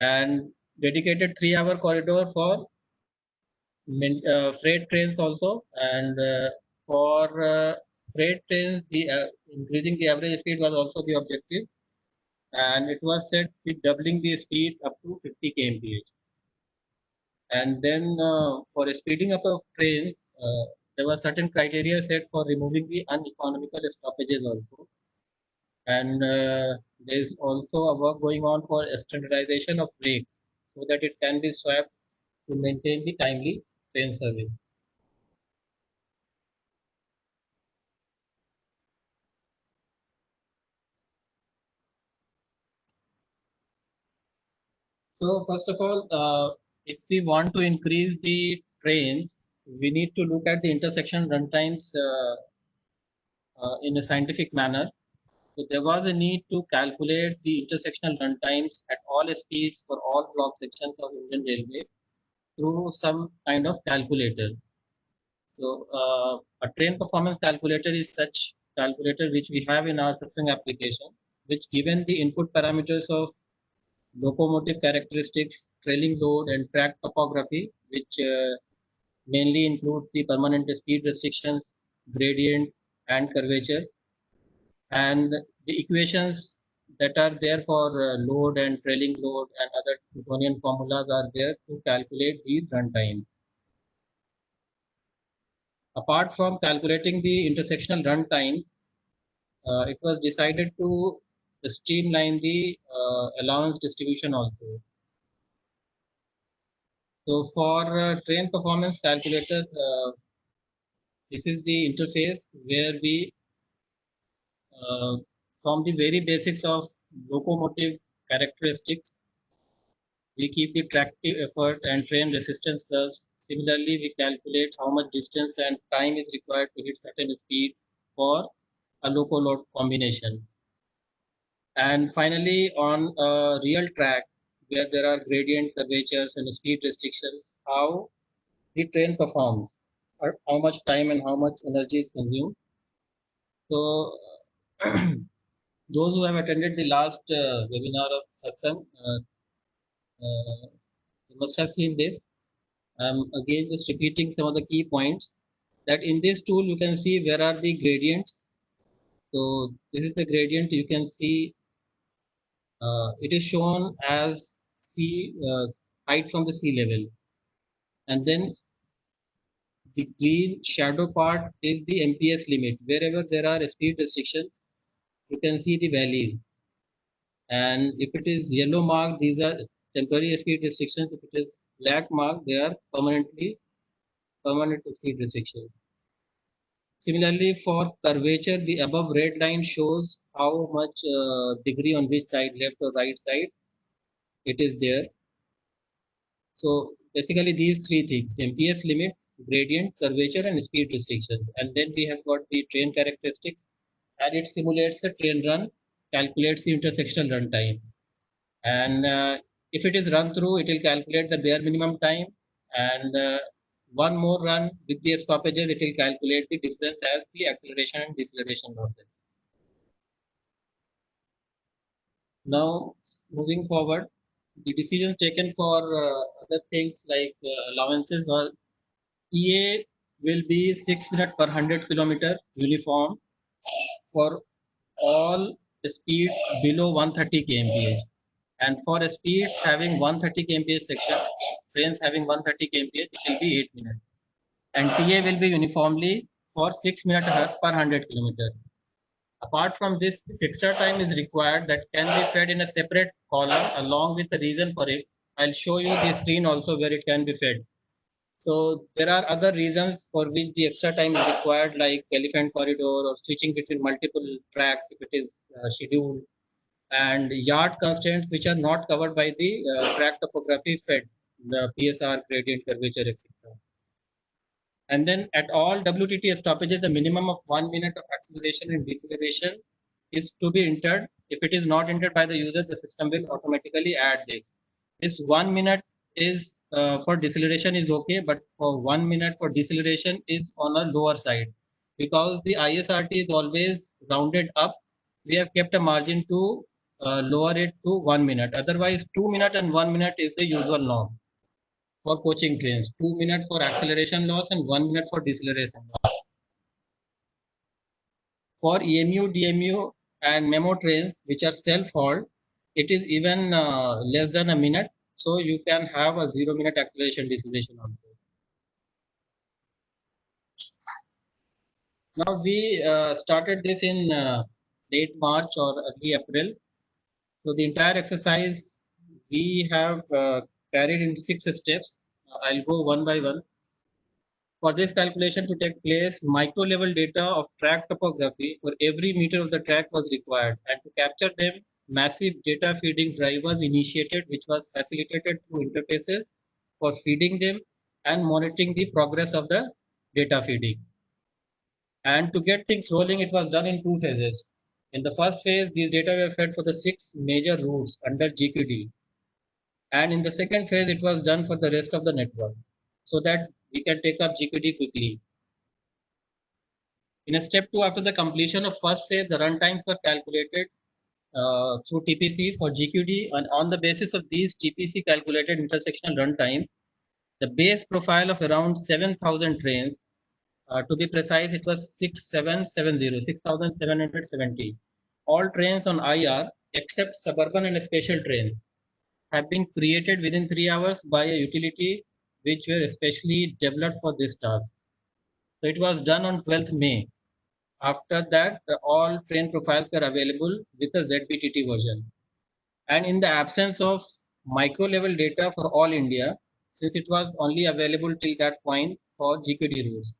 and dedicated 3-hour corridor for freight trains also. And for freight trains, the increasing the average speed was also the objective, and it was set with doubling the speed up to 50 kmph. And then for speeding up of trains, there were certain criteria set for removing the uneconomical stoppages also. And there is also a work going on for standardization of rakes so that it can be swapped to maintain the timely train service. So first of all, if we want to increase the trains, we need to look at the intersection runtimes in a scientific manner. So there was a need to calculate the intersectional runtimes at all speeds for all block sections of Indian Railway through some kind of calculator. So a train performance calculator is such calculator which we have in our system application, which given the input parameters of locomotive characteristics, trailing load, and track topography, which mainly includes the permanent speed restrictions, gradient, and curvatures, and the equations that are there for load and trailing load and other Newtonian formulas are there to calculate these runtime. Apart from calculating the intersectional runtimes, it was decided to streamline the allowance distribution also. So for train performance calculator, this is the interface where we, from the very basics of locomotive characteristics, we keep the tractive effort and train resistance curves. Similarly, we calculate how much distance and time is required to hit certain speed for a loco-load combination. And finally, on a real track where there are gradient curvatures and speed restrictions, how the train performs, or how much time and how much energy is consumed. So, those who have attended the last webinar of Satsang, you must have seen this. I'm again just repeating some of the key points that in this tool you can see where are the gradients. So this is the gradient. You can see it is shown as sea height from the sea level, and then the green shadow part is the MPS limit. Wherever there are speed restrictions, you can see the values. And if it is yellow marked, these are temporary speed restrictions. If it is black marked, they are permanent speed restrictions. Similarly, for curvature, the above red line shows how much degree on which side, left or right side, it is there. So basically these three things: MPS limit, gradient, curvature, and speed restrictions. And then we have got the train characteristics, and it simulates the train run, calculates the intersectional run time. And if it is run through, it will calculate the bare minimum time. And one more run with the stoppages, it will calculate the difference as the acceleration and deceleration losses. Now, moving forward, the decisions taken for other things like allowances or EA will be 6 minutes per 100 kilometer uniform for all speeds below 130 kmph. And for speeds having 130 kmph section, trains having 130 kmph, it will be 8 minutes. And TA will be uniformly for 6 minutes per 100 kilometer. Apart from this, if extra time is required, that can be fed in a separate column along with the reason for it. I'll show you the screen also where it can be fed. So there are other reasons for which the extra time is required, like elephant corridor or switching between multiple tracks if it is scheduled, and yard constraints which are not covered by the track topography fed, the PSR, gradient, curvature, etc. And then at all WTT stoppages, the minimum of 1 minute of acceleration and deceleration is to be entered. If it is not entered by the user, the system will automatically add this. This 1 minute is for deceleration is okay, but for 1 minute for deceleration is on a lower side. Because the ISRT is always rounded up, we have kept a margin to lower it to 1 minute. Otherwise, 2 minutes and 1 minute is the usual norm for coaching trains. 2 minutes for acceleration loss and 1 minute for deceleration loss. For EMU, DMU, and memo trains, which are self-hauled, it is even less than a minute. So you can have a 0-minute acceleration deceleration also. Now we started this in late March or early April. So the entire exercise we have carried in 6 steps. I'll go one by one. For this calculation to take place, micro level data of track topography for every meter of the track was required, and to capture them, massive data feeding drive was initiated, which was facilitated through interfaces for feeding them and monitoring the progress of the data feeding. And to get things rolling, it was done in 2 phases. In the first phase, these data were fed for the 6 major routes under GQD. And in the second phase, it was done for the rest of the network so that we can take up GQD quickly. In a step 2, after the completion of first phase, the runtimes were calculated through TPC for GQD, and on the basis of these TPC calculated intersectional runtime, the base profile of around 7,000 trains, to be precise, it was 6,770. All trains on IR except suburban and special trains have been created within 3 hours by a utility which were especially developed for this task. So it was done on 12th May. After that, all train profiles were available with a ZBTT version. And in the absence of micro level data for all India, since it was only available till that point for GQD routes.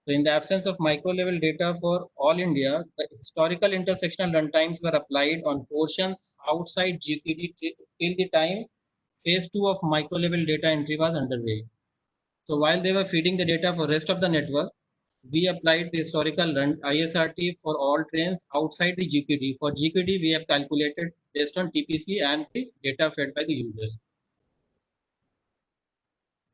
So in the absence of micro level data for all India, the historical intersectional runtimes were applied on portions outside GQD till the time phase 2 of micro level data entry was underway. So while they were feeding the data for rest of the network, we applied the historical run ISRT for all trains outside the GQD. For GQD, we have calculated based on TPC and the data fed by the users.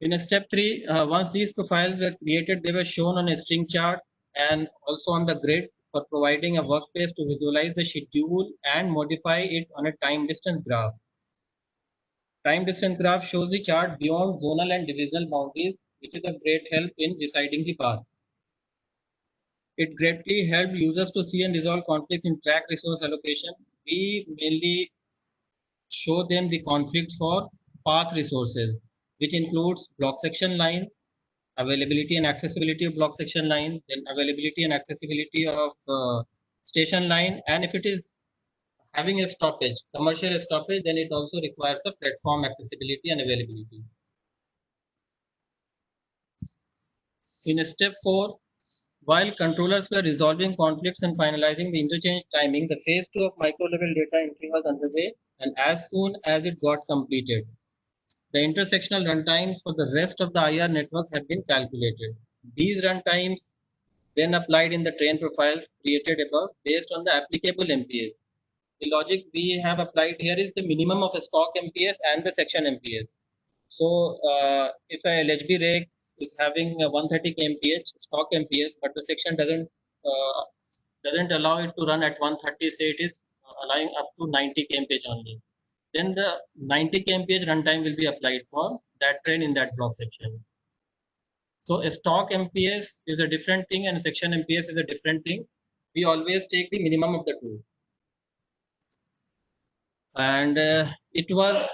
In step 3, once these profiles were created, they were shown on a string chart and also on the grid for providing a workplace to visualize the schedule and modify it on a time distance graph. Time distance graph shows the chart beyond zonal and divisional boundaries, which is of great help in deciding the path. It greatly helped users to see and resolve conflicts in track resource allocation. We mainly show them the conflicts for path resources, which includes block section line, availability and accessibility of block section line, then availability and accessibility of station line, and if it is having a stoppage, commercial stoppage, then it also requires a platform accessibility and availability. In step 4, while controllers were resolving conflicts and finalizing the interchange timing, the phase 2 of micro-level data entry was underway, and as soon as it got completed, the intersectional runtimes for the rest of the IR network have been calculated. These runtimes then applied in the train profiles created above based on the applicable MPS. The logic we have applied here is the minimum of a stock MPS and the section MPS. So if a LHB rake is having a 130 kmph stock MPS, but the section doesn't allow it to run at 130, say it is allowing up to 90 kmph only, then the 90 kmph runtime will be applied for that train in that block section. So a stock MPS is a different thing and section MPS is a different thing. We always take the minimum of the two. And it was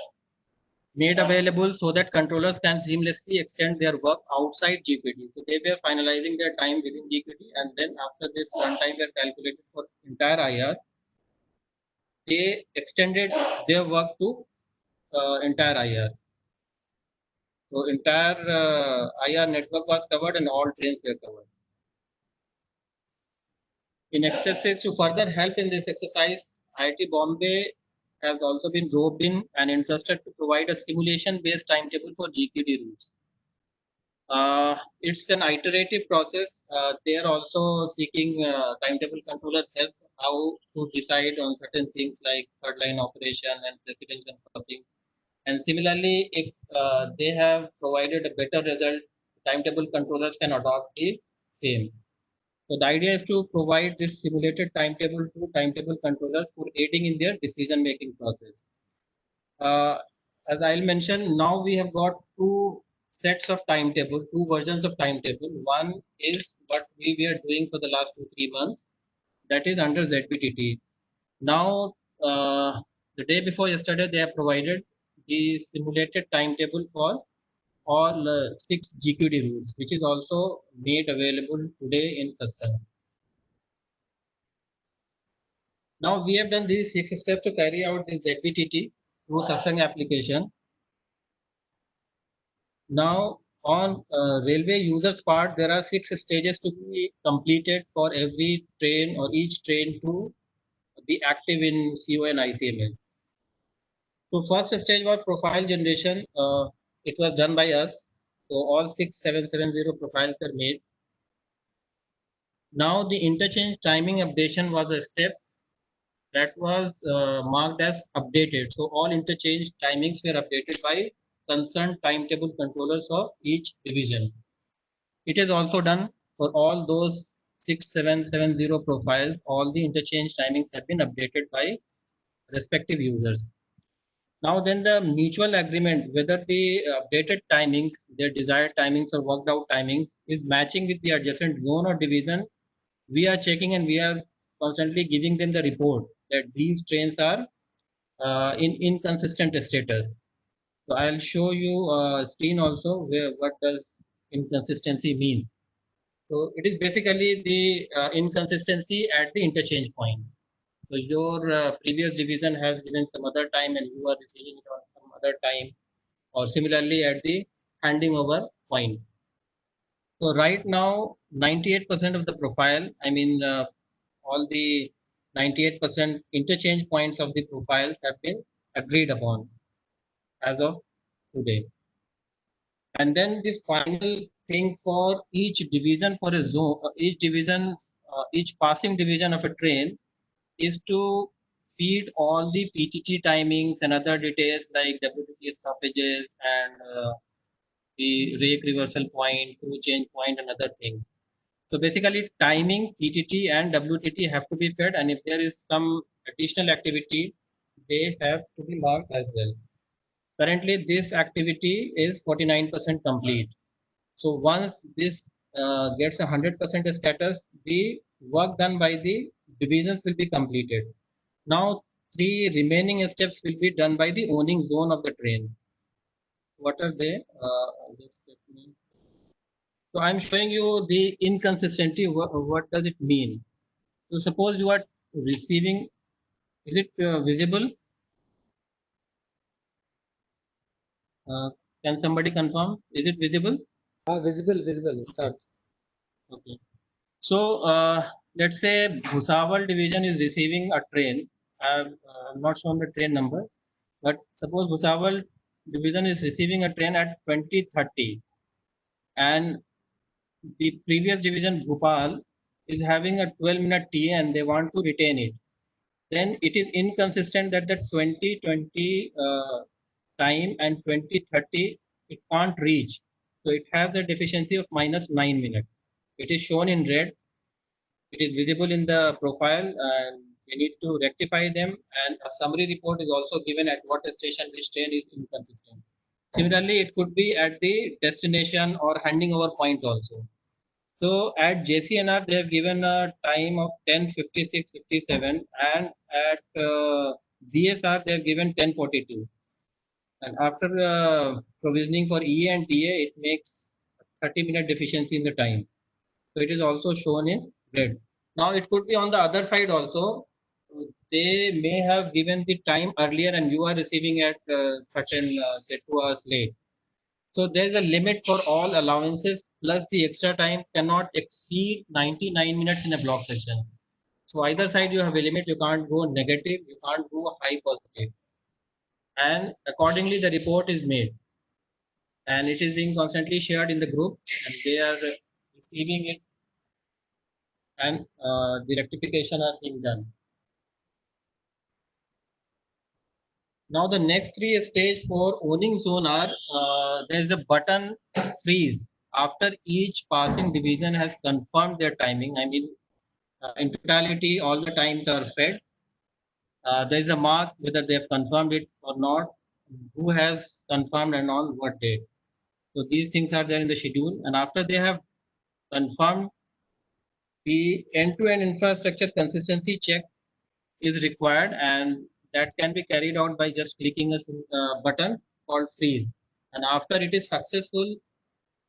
made available so that controllers can seamlessly extend their work outside GQD. So they were finalizing their time within GQD, and then after this runtime were calculated for entire IR, they extended their work to entire IR. So entire IR network was covered and all trains were covered. In exercise to further help in this exercise, IIT Bombay has also been roped in and interested to provide a simulation-based timetable for GQD routes. It's an iterative process. They are also seeking timetable controllers' help how to decide on certain things like third line operation and precedence and crossing. And similarly, if they have provided a better result, timetable controllers can adopt the same. So the idea is to provide this simulated timetable to timetable controllers for aiding in their decision making process. As I'll mention, now we have got two sets of timetable, two versions of timetable. One is what we were doing for the last 2-3 months, that is under ZBTT. Now, the day before yesterday, they have provided the simulated timetable for all 6 GQD routes, which is also made available today in Satsang. Now we have done these 6 steps to carry out this ZBTT through Satsang application. Now on railway users part, there are 6 stages to be completed for every train or each train to be active in CO and ICMS. So first stage was profile generation. It was done by us. So all 6770 profiles are made. Now the interchange timing updation was a step that was marked as updated. So all interchange timings were updated by concerned timetable controllers of each division. It is also done for all those 6770 profiles. All the interchange timings have been updated by respective users. Now then the mutual agreement whether the updated timings, their desired timings or worked out timings is matching with the adjacent zone or division, we are checking and we are constantly giving them the report that these trains are in inconsistent status. So I'll show you a screen also where what does inconsistency means. So it is basically the inconsistency at the interchange point. So your previous division has given some other time and you are receiving it on some other time, or similarly at the handing over point. So right now, 98% of the profile, I mean, all the 98% interchange points of the profiles have been agreed upon as of today. And then the final thing for each division for a zone, each division, each passing division of a train is to feed all the PTT timings and other details like WTT stoppages and the rake reversal point, crew change point, and other things. So basically, timing, PTT, and WTT have to be fed, and if there is some additional activity, they have to be marked as well. Currently, this activity is 49% complete. So once this gets 100% status, the work done by the divisions will be completed. Now, 3 remaining steps will be done by the owning zone of the train. What are they? Just let me. So I'm showing you the inconsistency. What does it mean? So suppose you are receiving. Is it visible? Uh, can somebody confirm? Is it visible? Visible. Start. Okay. So let's say Bhusawal division is receiving a train. I'm not shown the train number, but suppose Bhusawal division is receiving a train at 20:30, and the previous division Bhopal is having a 12-minute TA and they want to retain it. Then it is inconsistent that the 2020 time and 2030 it can't reach. So it has a deficiency of -9 minutes. It is shown in red. It is visible in the profile and we need to rectify them, and a summary report is also given at what station which train is inconsistent. Similarly, it could be at the destination or handing over point also. So at JCNR, they have given a time of 10:56:57, and at BSR, they have given 10:42. And after provisioning for EA and TA, it makes 30-minute deficiency in the time. So it is also shown in red. Now it could be on the other side also. They may have given the time earlier and you are receiving at certain say 2 hours late. So there is a limit for all allowances plus the extra time cannot exceed 99 minutes in a block section. So either side you have a limit, you can't go negative, you can't go high positive. And accordingly the report is made and it is being constantly shared in the group and they are receiving it and the rectification are being done. Now the next 3 stage for owning zone are there is a button freeze. after each passing division has confirmed their timing, I mean, in totality, all the times are fed. There is a mark whether they have confirmed it or not, who has confirmed and on what date. So these things are there in the schedule, and after they have confirmed, the end-to-end infrastructure consistency check is required, and that can be carried out by just clicking a button called freeze. And after it is successful,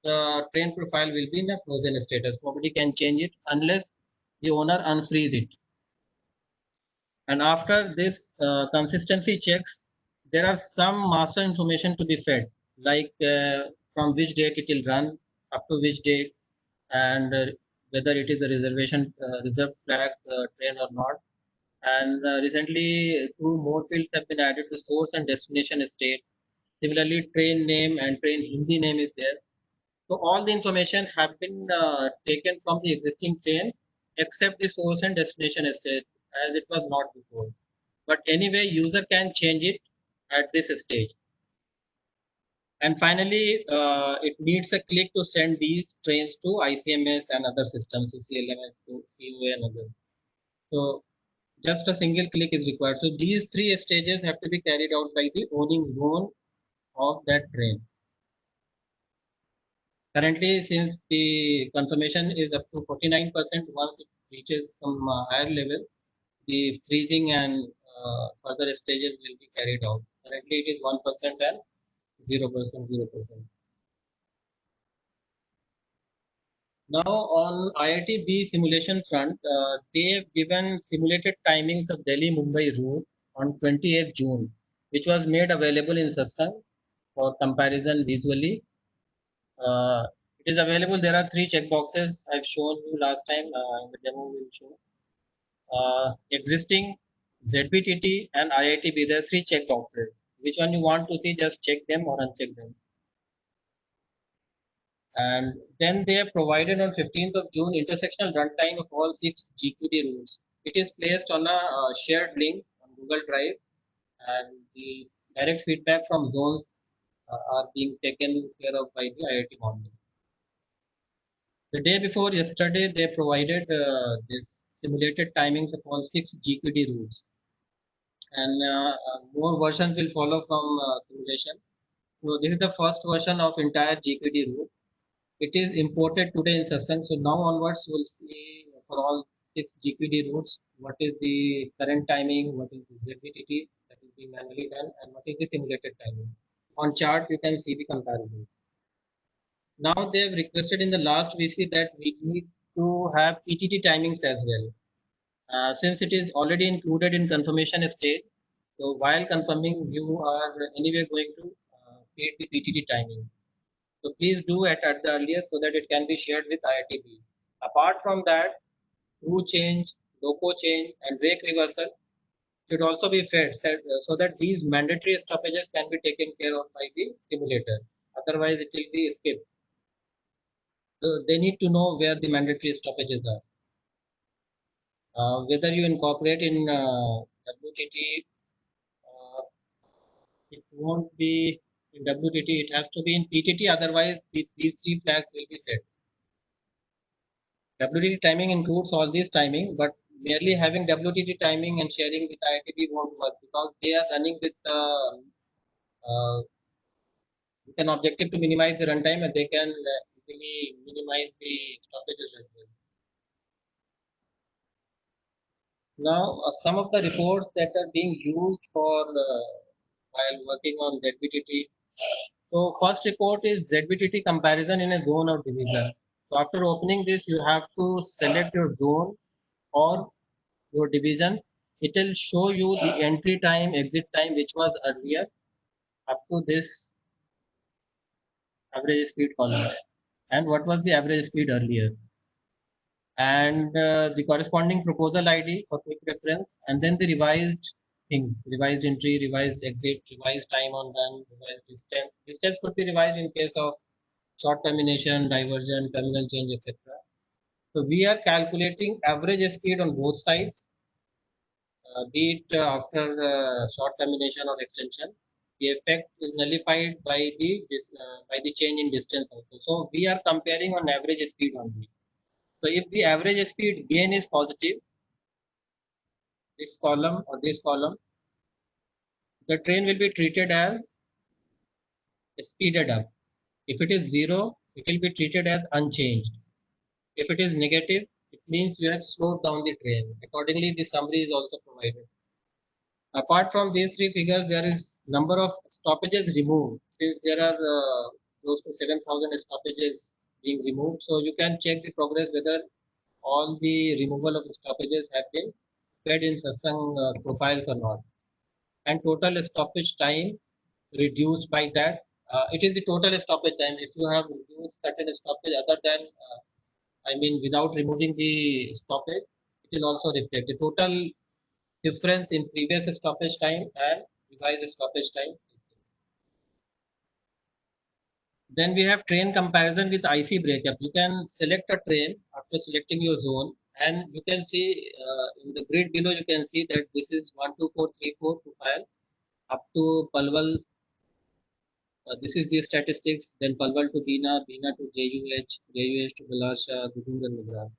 the train profile will be in a frozen status. Nobody can change it unless the owner unfreeze it. And after this consistency checks, there are some master information to be fed, like from which date it will run, up to which date, and whether it is a reservation reserved flag train or not. And recently, two more fields have been added to source and destination state. Similarly, train name and train Hindi name is there. So all the information have been taken from the existing train, except the source and destination state, as it was not before. But anyway, user can change it at this stage. And finally, it needs a click to send these trains to ICMS and other systems, CLMS, to COA and others. So just a single click is required. So these three stages have to be carried out by the owning zone of that train. Currently, since the confirmation is up to 49%, once it reaches some higher level, the freezing and further stages will be carried out. Currently, it is 1% and 0%, 0%. Now, on IITB simulation front, they have given simulated timings of Delhi-Mumbai route on 28th June, which was made available in Satsang for comparison visually. Uh, it is available. There are three checkboxes I've shown you last time. In the demo will show. Existing, ZBTT, and IITB. There are three checkboxes. Which one you want to see? Just check them or uncheck them. And then they have provided on 15th of June intersectional runtime of all 6 GQD routes. It is placed on a shared link on Google Drive, and the direct feedback from zones are being taken care of by the IIT Bombay. The day before yesterday, they provided this simulated timings of all 6 GQD routes, and more versions will follow from simulation. So this is the first version of entire GQD route. It is imported today in Satsang. So now onwards, we'll see for all 6 GQD routes what is the current timing, what is the ZBTT that is being manually done, and what is the simulated timing. On chart, you can see the comparisons. Now they have requested in the last VC that we need to have PTT timings as well. Since it is already included in confirmation state, so while confirming, you are anyway going to create the PTT timing. So please do it at the earliest so that it can be shared with IITB. Apart from that, crew change, loco change, and rake reversal should also be fed so that these mandatory stoppages can be taken care of by the simulator. Otherwise, it will be skipped. So they need to know where the mandatory stoppages are. Whether you incorporate in WTT, it won't be in WTT, it has to be in PTT, otherwise these three flags will be set. WTT timing includes all these timing, but merely having WTT timing and sharing with IITB won't work because they are running with an objective to minimize the runtime, and they can easily minimize the stoppages as well. Now, some of the reports that are being used for while working on ZBTT. So first report is ZBTT comparison in a zone or division. So after opening this, you have to select your zone or your division. It will show you the entry time, exit time, which was earlier up to this average speed column. And what was the average speed earlier? And the corresponding proposal ID for quick reference, and then the revised things, revised entry, revised exit, revised time on run, revised distance. Distance could be revised in case of short termination, diversion, terminal change, etc. So we are calculating average speed on both sides, be it after short termination or extension. the effect is nullified by the change in distance also. So we are comparing on average speed only. So if the average speed gain is positive, this column or this column, the train will be treated as speeded up. If it is 0, it will be treated as unchanged. If it is negative, it means you have slowed down the train. Accordingly, the summary is also provided. Apart from these three figures, there is number of stoppages removed. Since there are close to 7,000 stoppages being removed, so you can check the progress whether all the removal of stoppages have been fed in Satsang profiles or not. And total stoppage time reduced by that. It is the total stoppage time. If you have reduced certain stoppage other than, I mean, without removing the stoppage, it will also reflect the total difference in previous stoppage time and revised stoppage time. Then we have train comparison with IC breakup. You can select a train after selecting your zone, and you can see in the grid below, you can see that this is 12434 profile up to Palwal. This is the statistics. Then Palwal to Bina, Bina to JUH, JUH to Balasha, Gudung and Mudra.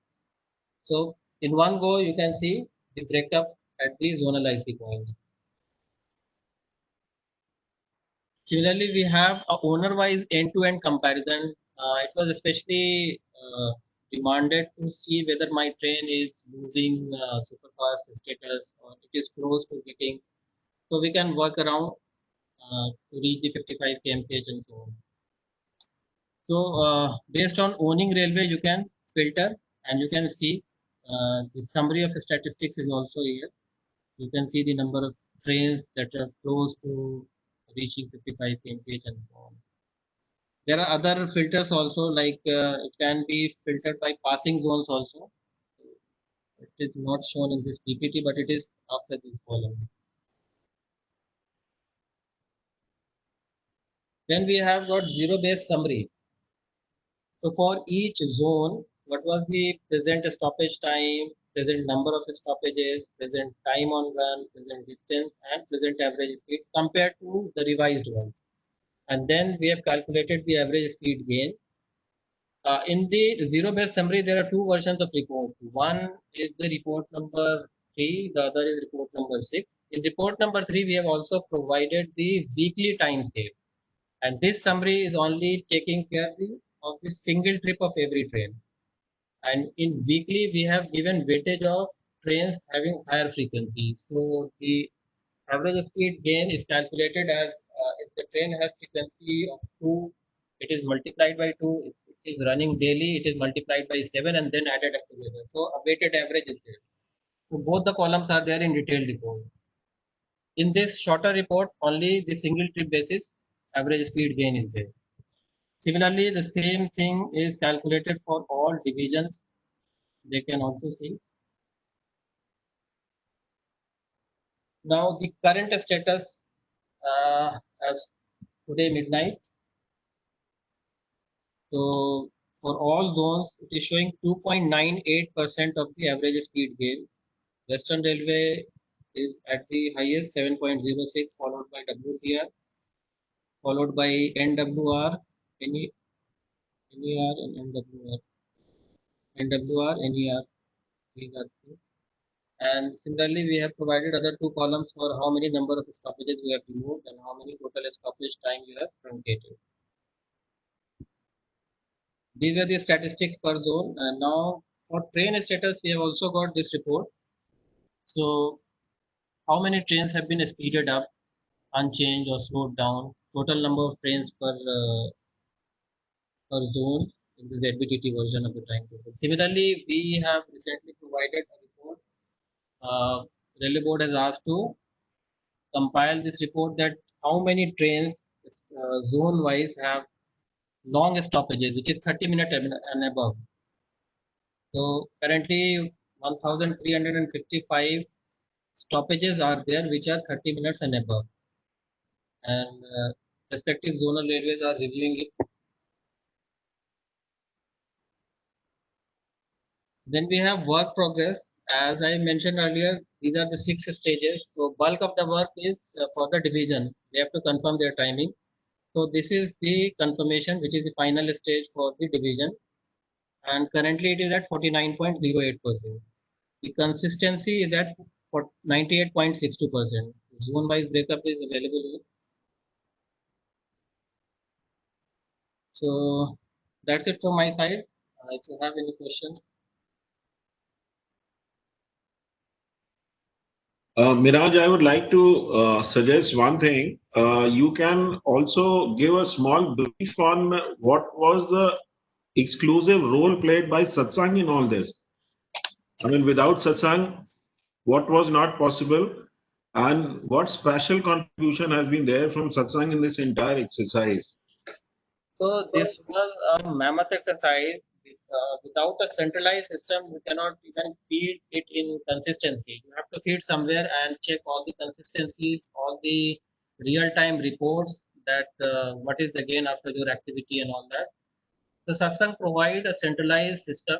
So in one go, you can see the breakup at the zonal IC points. Similarly, we have a owner-wise end-to-end comparison. It was especially demanded to see whether my train is losing superfast status or it is close to getting. So we can work around to reach the 55 kmph and so on. So based on owning railway, you can filter and you can see the summary of the statistics is also here. You can see the number of trains that are close to reaching 55 kmph and so on. There are other filters also, like it can be filtered by passing zones also. It is not shown in this PPT, but it is after these columns. Then we have got zero-based summary. So for each zone, what was the present stoppage time, present number of stoppages, present time on run, present distance, and present average speed compared to the revised ones. And then we have calculated the average speed gain. In the zero-based summary, there are two versions of report. One is the report number 3, the other is report number 6. In report number 3, we have also provided the weekly time save. And this summary is only taking care of the single trip of every train. And in weekly, we have given weightage of trains having higher frequency. So the average speed gain is calculated as if the train has frequency of 2, it is multiplied by 2. If it is running daily, it is multiplied by 7 and then added up together. So a weighted average is there. So both the columns are there in detailed report. In this shorter report, only the single trip basis average speed gain is there. Similarly, the same thing is calculated for all divisions. They can also see. Now the current status as today midnight. So for all zones, it is showing 2.98% of the average speed gain. Western Railway is at the highest 7.06, followed by WCR, followed by NWR, NER and NWR, NWR, NER. These are two. And similarly, we have provided other two columns for how many number of stoppages we have removed and how many total stoppage time you have truncated. These are the statistics per zone. And now for train status, we have also got this report. So how many trains have been speeded up, unchanged or slowed down, total number of trains per zone in the ZBTT version of the timetable. Similarly, we have recently provided a report. Railway Board has asked to compile this report that how many trains zone wise have long stoppages, which is 30 minutes and above. So currently 1355 stoppages are there which are 30 minutes and above, and respective zonal railways are reviewing it. Then we have work progress. As I mentioned earlier, these are the 6 stages. So bulk of the work is for the division. They have to confirm their timing. So this is the confirmation, which is the final stage for the division, and currently it is at 49.08%. The consistency is at 98.62%. Zone wise breakup is available here. So that's it from my side. If you have any questions. Miraj, I would like to suggest one thing. You can also give a small brief on what was the exclusive role played by Satsang in all this. I mean, without Satsang, what was not possible, and what special contribution has been there from Satsang in this entire exercise? So this was a mammoth exercise. Without a centralized system, you cannot even feed it in consistency. You have to feed somewhere and check all the consistencies, all the real-time reports that what is the gain after your activity and all that. So Satsang provide a centralized system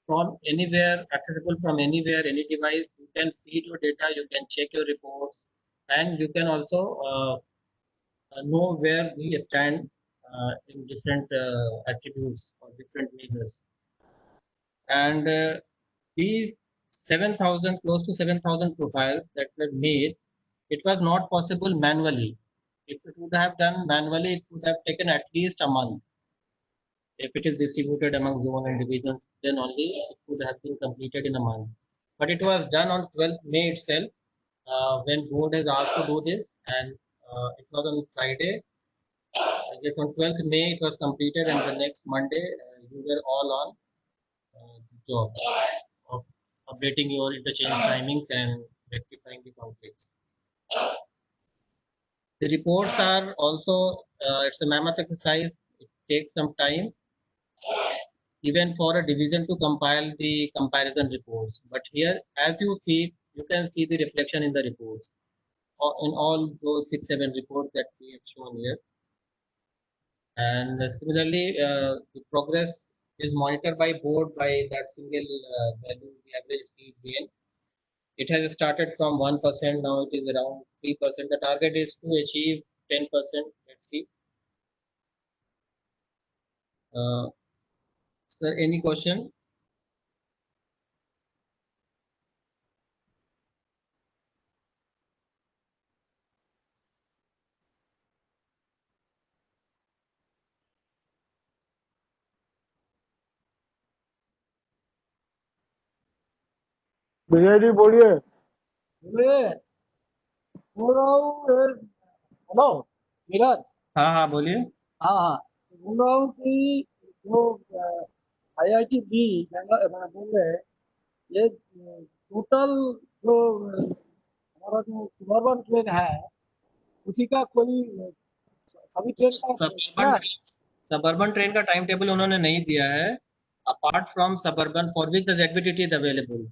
from anywhere, accessible from anywhere, any device. You can feed your data, you can check your reports, and you can also know where we stand in different attributes or different measures. And these 7,000, close to 7,000 profiles that were made, it was not possible manually. If it would have done manually, it would have taken at least a month. If it is distributed among zone and divisions, then only it would have been completed in a month. But it was done on 12th May itself, when board has asked to do this, and it was on Friday. I guess on 12th May it was completed, and the next Monday you were all on the job of updating your interchange timings and rectifying the conflicts. The reports are also, it's a mammoth exercise. It takes some time, even for a division to compile the comparison reports. But here, as you feed, you can see the reflection in the reports, in all those 6-7 reports that we have shown here. And similarly, the progress is monitored by board by that single value, the average speed gain. It has started from 1%, now it is around 3%. The target is to achieve 10%. Let's see. Sir, any question? Vijay ji बोलिए बोलिए बोल रहा हूँ hello Neeraj हाँ बोलिए। हाँ हाँ बोल रहा हूँ कि जो IIT बी बोल रहे हैं ये टोटल जो हमारा जो सुबर्बन ट्रेन है उसी का कोई सभी ट्रेन का कितना है? सबर्बन ट्रेन का टाइम टेबल उन्होंने नहीं दिया है, apart from suburban for which the ZBTT is available.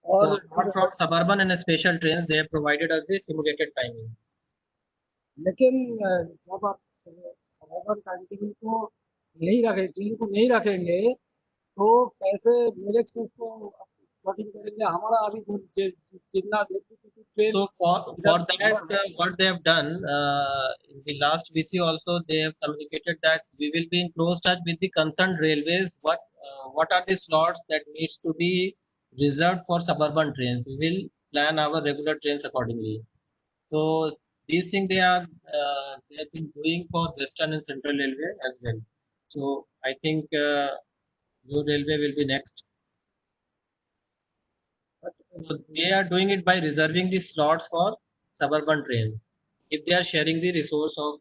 So और apart from suburban and special trains, they have provided us the simulated timing. लेकिन जब आप सबर्बन टाइम टेबल को नहीं रखें ट्रेन को नहीं रखेंगे तो कैसे मेल एक्सप्रेस को प्लॉटिंग करेंगे हमारा अभी जो जितना train So for that, what they have done in the last VC also, they have communicated that we will be in close touch with the concerned railways. What are the slots that needs to be reserved for suburban trains? We will plan our regular trains accordingly. So these things they have been doing for Western and Central Railway as well. So I think your railway will be next. So they are doing it by reserving the slots for suburban trains if they are sharing the resource of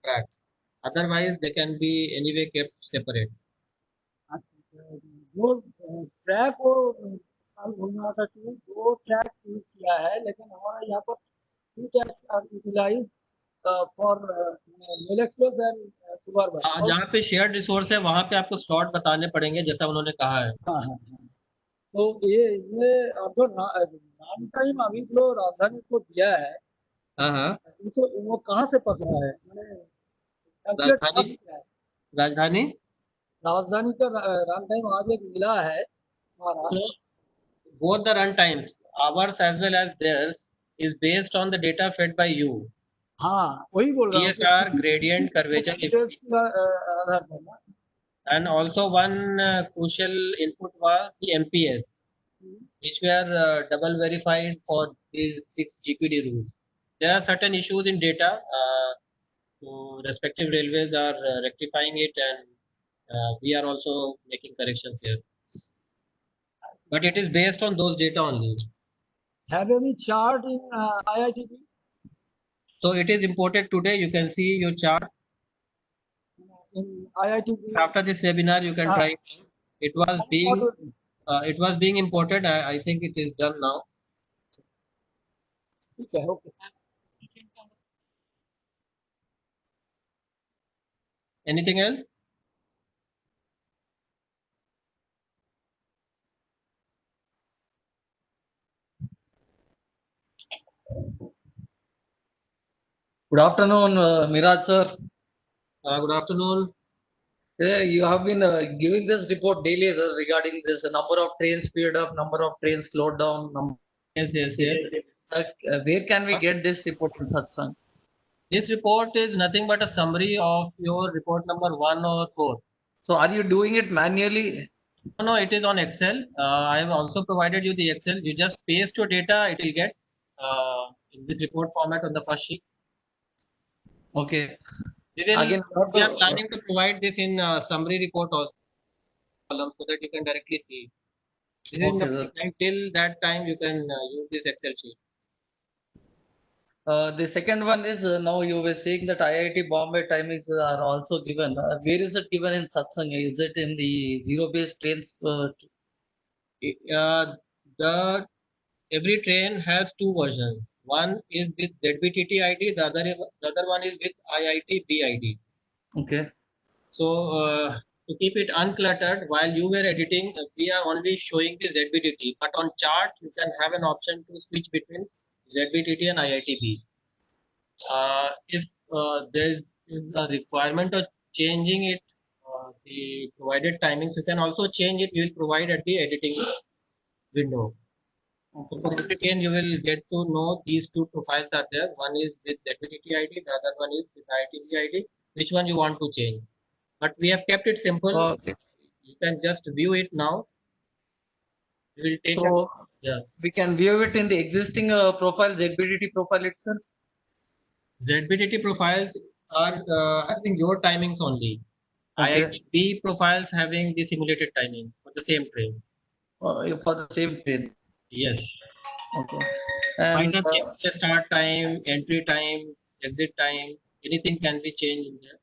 tracks. Otherwise, they can be anyway kept separate. जो track को हम बोलना था कि दो track use किया है लेकिन हमारा यहाँ पर two tracks are utilise for mail express and suburban जहाँ पे शेयर्ड रिसोर्स है वहाँ पे आपको स्लॉट बताने पड़ेंगे जैसा उन्होंने कहा है। हाँ हाँ हाँ तो ये अब जो नाम टाइम अभी जो राजधानी को दिया है हाँ उसको वो कहाँ से पकड़ा है मैंने calculate कहाँ से किया है? राजधानी राजधानी का रन टाइम आज एक मिला है हमारा So both the run times, ours as well as theirs, is based on the data fed by you. हाँ वही बोल रहा हूँ कि PSR, gradient curvature details effect. का आधार पर ना। And also one crucial input was the MPS, which were double verified for these 6 GPD rules. There are certain issues in data. So respective railways are rectifying it, and we are also making corrections here. But it is based on those data only. Have any chart in IITB? So it is imported today. You can see your chart. In IITB? After this webinar, you can Ah. try. It was being imported. I think it is done now. Okay, okay. Anything else? Good afternoon, Miraj sir. Good afternoon. You have been giving this report daily, sir, regarding this number of trains speed up, number of trains slowed down. Yes. Where can we get this report in Satsang? This report is nothing but a summary of your report number 1 or 4. So, are you doing it manually? No, it is on Excel. I have also provided you the Excel. You just paste your data, it will get in this report format on the first sheet. Okay. We what are to- planning to provide this in summary report column so that you can directly see. This is in the Okay, sir. pipeline. Till that time, you can use this Excel sheet. The second one is now you were saying that IIT Bombay timings are also given. Where is it given in Satsang? Is it in the zero-based trains? The every train has two versions. One is with ZBTT ID, the other one is with IIT BID. Okay. So to keep it uncluttered, while you were editing, we are only showing the ZBTT. But on chart, you can have an option to switch between ZBTT and IITB. If there is a requirement of changing it, the provided timings, you can also change it. We will provide at the editing window. So for every train, you will get to know these two profiles are there. One is with ZBTT ID, the other one is with IITB ID. Which one you want to change? But we have kept it simple. Okay. You can just view it now. We will take So, yeah. we can view it in the existing profile, ZBDT profile itself. ZBTT profiles are having your timings only. Okay. IITB profiles having the simulated timing for the same train. For the same train. Yes. Okay. Might And have changed the start time, entry time, exit time. Anything can be changed in there.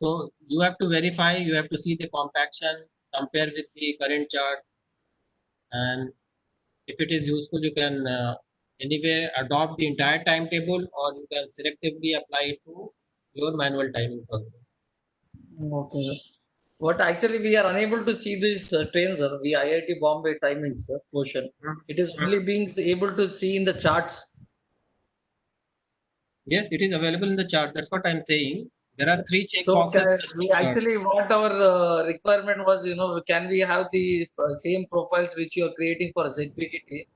So you have to verify. You have to see the compaction, compare with the current chart, and if it is useful, you can anyway adopt the entire timetable, or you can selectively apply it to your manual timings also. okay. What actually we are unable to see these trains, the IIT Bombay timings portion. It is only being able to see in the charts. Yes, it is available in the chart. That's what I'm saying. There are 3 check So boxes. we actually what our requirement was, can we have the same profiles which you are creating for ZBTT?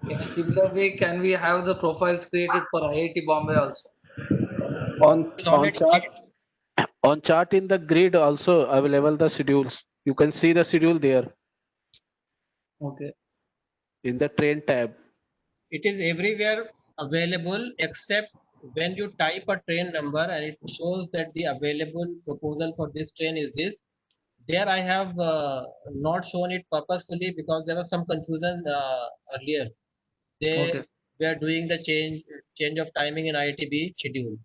In a similar way, can we have the profiles created for IIT Bombay also? On chart in the grid also available the schedules. You can see the schedule there Okay. in the train tab. It is everywhere available except when you type a train number and it shows that the available proposal for this train is this. There I have not shown it purposefully because there was some confusion earlier. They Okay. were doing the change of timing in IITB schedule.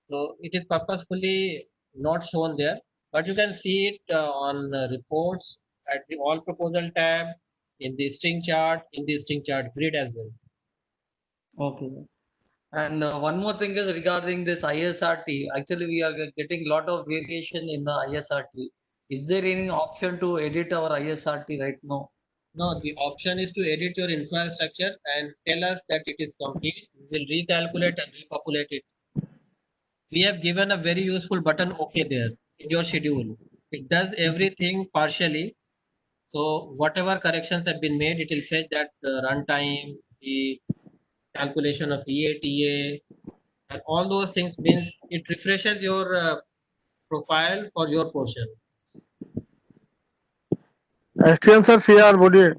So it is purposefully not shown there, but you can see it on reports at the all proposal tab, in the string chart, in the string chart grid as well. Okay. And one more thing is regarding this ISRT. Actually, we are getting a lot of variation in the ISRT. Is there any option to edit our ISRT right now? No, the option is to edit your infrastructure and tell us that it is complete. We will recalculate and repopulate it. We have given a very useful button OK there in your schedule. It does everything partially. So whatever corrections have been made, it will fetch that runtime, the calculation of EATA, and all those things means it refreshes your profile for your portion. STM sir, CR बोलिए.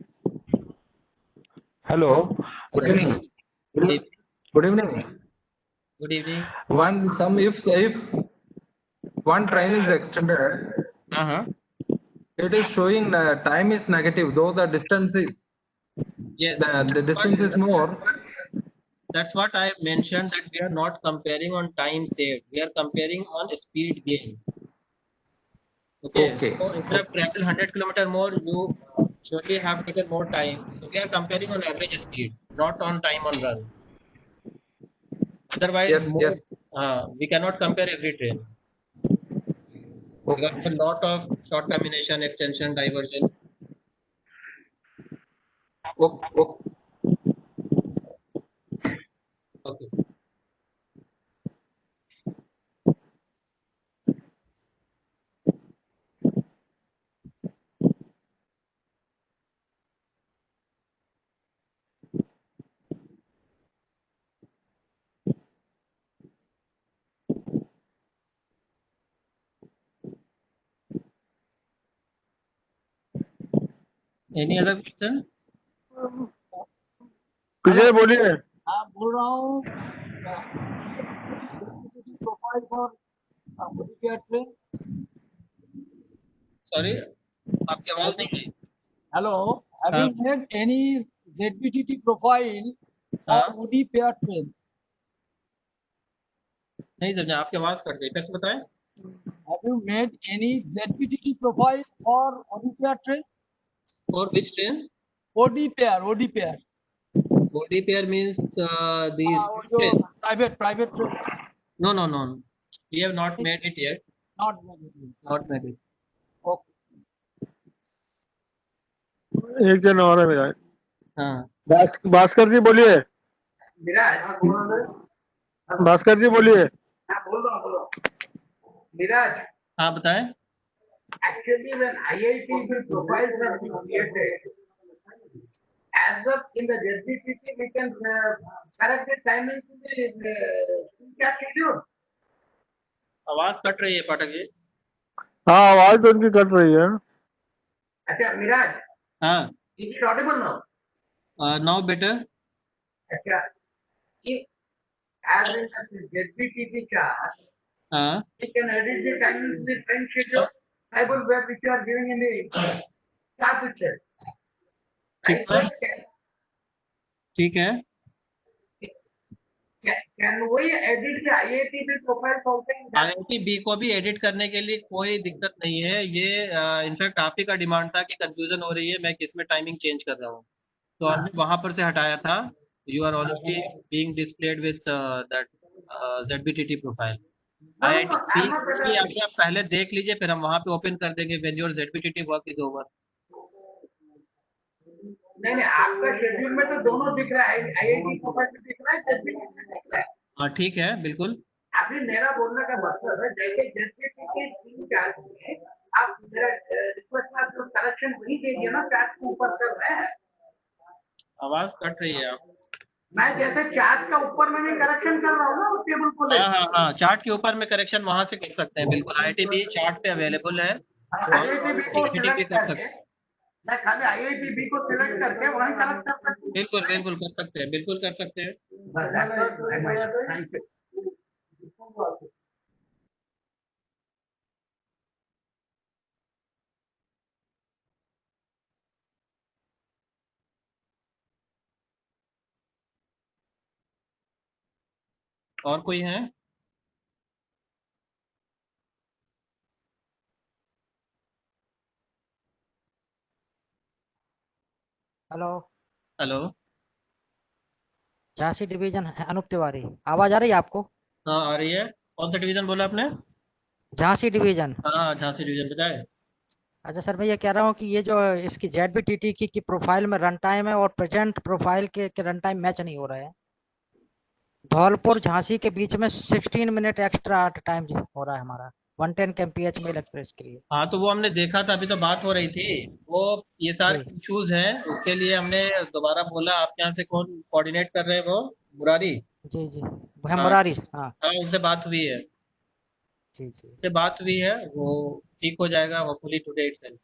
Hello, good evening. Good evening. Good evening. Good evening. If one train is extended, Uh-huh. it is showing time is negative, though the distance is Yes. the distance is more. That's what I mentioned, that we are not comparing on time saved. We are comparing on speed gain. Okay. Okay. So if you have traveled 100 kilometer more, you surely have taken more time. So we are comparing on average speed, not on time on run. Otherwise, Yes. we cannot compare every train. Okay. Because a lot of short termination, extension, diversion. Okay. Okay. Any other question? विजय बोलिए. हाँ बोल रहा हूँ. Profile for modified trains. Sorry, आपकी आवाज नहीं गई. Hello, have you made any ZBTT profile for हाँ. woody pair trains? नहीं समझा, आपकी आवाज कट गई. फिर से बताएं. Have you made any ZBTT profile for woody pair trains? For which trains? OD pair. OD pair means these trains. Private train. No. We have not made it yet. Not made. Not made it. Okay. एक जन और है मेरा. हाँ. भास्कर जी बोलिए. भास्कर जी बोलिए. बोलो. Miraj, हाँ बताएं. actually when IITB profiles are being created, as of in the ZBTT, we can correct the timing to the screencast schedule. आवाज कट रही है पाठक जी. हाँ आवाज तो उनकी कट रही है. अच्छा, Miraj, हाँ. is it audible now? Now better. अच्छा, if as in the ZBTT chart, हाँ. we can edit the timing to the train schedule table where which you are giving in the chart itself. ठीक है. ठीक है. Can we edit the IITB profile also in that? IITB को भी edit करने के लिए कोई दिक्कत नहीं है. ये इनफैक्ट आप ही का डिमांड था कि कंफ्यूजन हो रही है, मैं किस में टाइमिंग चेंज कर रहा हूँ, तो हमने वहां पर से हटाया था. You are already being displayed with that ZBTT profile. IITB आप पहले देख लीजिए, फिर हम वहां पे ओपन कर देंगे when your ZBTT work is over. नहीं, आपका शेड्यूल में तो दोनों दिख रहा है. IIT प्रोफाइल में दिख रहा है, ZBTT में दिख रहा है. हाँ ठीक है, बिल्कुल. अभी मेरा बोलने का मतलब है, जैसे ZBTT तीन चार्ट में आप मेरा रिक्वेस्ट में आप जो करेक्शन वही दे दिया ना, चार्ट के ऊपर कर रहे हैं. आवाज कट रही है आप. मैं जैसे चार्ट का ऊपर में भी करेक्शन कर रहा हूँ ना, उस टेबल को हाँ, चार्ट के ऊपर में करेक्शन वहां से कर सकते हैं. बिल्कुल IITB चार्ट पे अवेलेबल है. IITB को ZBTT सिलेक्ट कर करके मैं खाली IITB को सिलेक्ट करके वहीं करेक्ट कर सकता हूँ. बिल्कुल कर सकते हैं. बिल्कुल कर सकते हैं. Thank you. और कोई है? हेलो. झांसी डिवीजन है, अनूप तिवारी. आवाज आ रही है आपको? हाँ आ रही है. कौन सा डिवीजन बोला आपने? झांसी डिवीजन. हाँ झांसी डिवीजन बताए. अच्छा सर, मैं ये कह रहा हूँ कि ये जो इसकी ZBTT की प्रोफाइल में रन टाइम है और प्रेजेंट प्रोफाइल के रन टाइम मैच नहीं हो रहा है. धौलपुर झांसी के बीच में 16 मिनट एक्स्ट्रा टाइम हो रहा है हमारा 110 kmph मेल एक्सप्रेस के लिए. हाँ तो वो हमने देखा था, अभी तो बात हो रही थी. वो ये सारे जी. इश्यूज हैं, उसके लिए हमने दोबारा बोला. आपके यहाँ से कौन कोऑर्डिनेट कर रहे हैं? वो मुरारी. जी. वह हाँ मुरारी, हाँ हाँ, उनसे बात हुई है, जी जी। उससे बात हुई है, वो ठीक हो जाएगा होपफुली टुडे इटसेल्फ।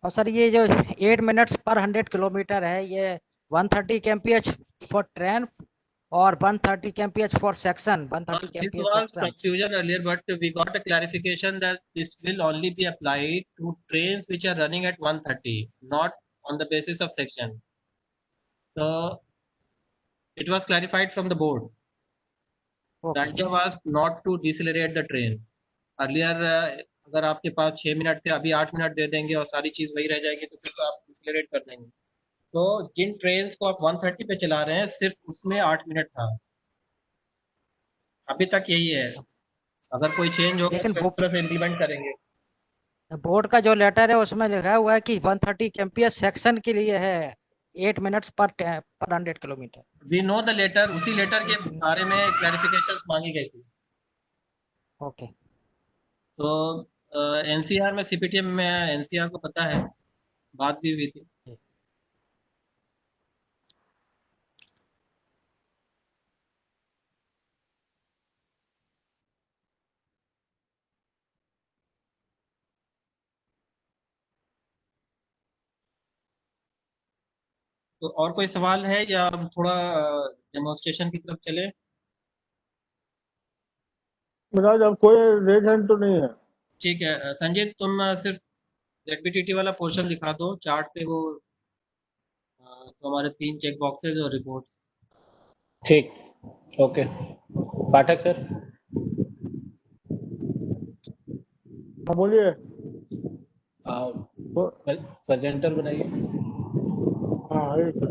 और सर ये जो 8 मिनट्स पर 100 किलोमीटर है, ये 130 kmph फॉर ट्रेन और 130 kmph for section, 130 This kmph was section. confusion earlier, but we got a clarification that this will only be applied to trains which are running at 130, not on the basis of section. So it was clarified from the board. The okay idea was not to decelerate the train. Earlier, अगर आपके पास 6 minute थे, अभी 8 minute दे देंगे और सारी चीज वही रह जाएगी, तो फिर तो आप डिसलरेट कर देंगे। तो जिन ट्रेन को आप 130 पे चला रहे हैं, सिर्फ उसमें 8 मिनट था, अभी तक यही है। अगर कोई चेंज होगा लेकिन तो इस तरह से इम्प्लीमेंट करेंगे। बोर्ड का जो लेटर है उसमें लिखा हुआ है कि 130 kmph सेक्शन के लिए है, 8 मिनट्स पर 100 kilometre. We know the letter, उसी लेटर के बारे में क्लैरिफिकेशंस मांगी गई थी। ओके तो एनसीआर में, सीपीटीएम में एनसीआर को पता है, बात भी हुई थी। तो और कोई सवाल है या हम थोड़ा डेमोन्स्ट्रेशन की तरफ चले? मिराज अब कोई रेड हैंड तो नहीं है? ठीक है, संजीत तुम सिर्फ जेडबीटीटी वाला पोर्शन दिखा दो चार्ट पे, वो तो हमारे 3 चेक बॉक्सेस और रिपोर्ट्स। ठीक, ओके। पाठक सर। हाँ बोलिए। प्रेजेंटर बनाइए। हाँ एक है।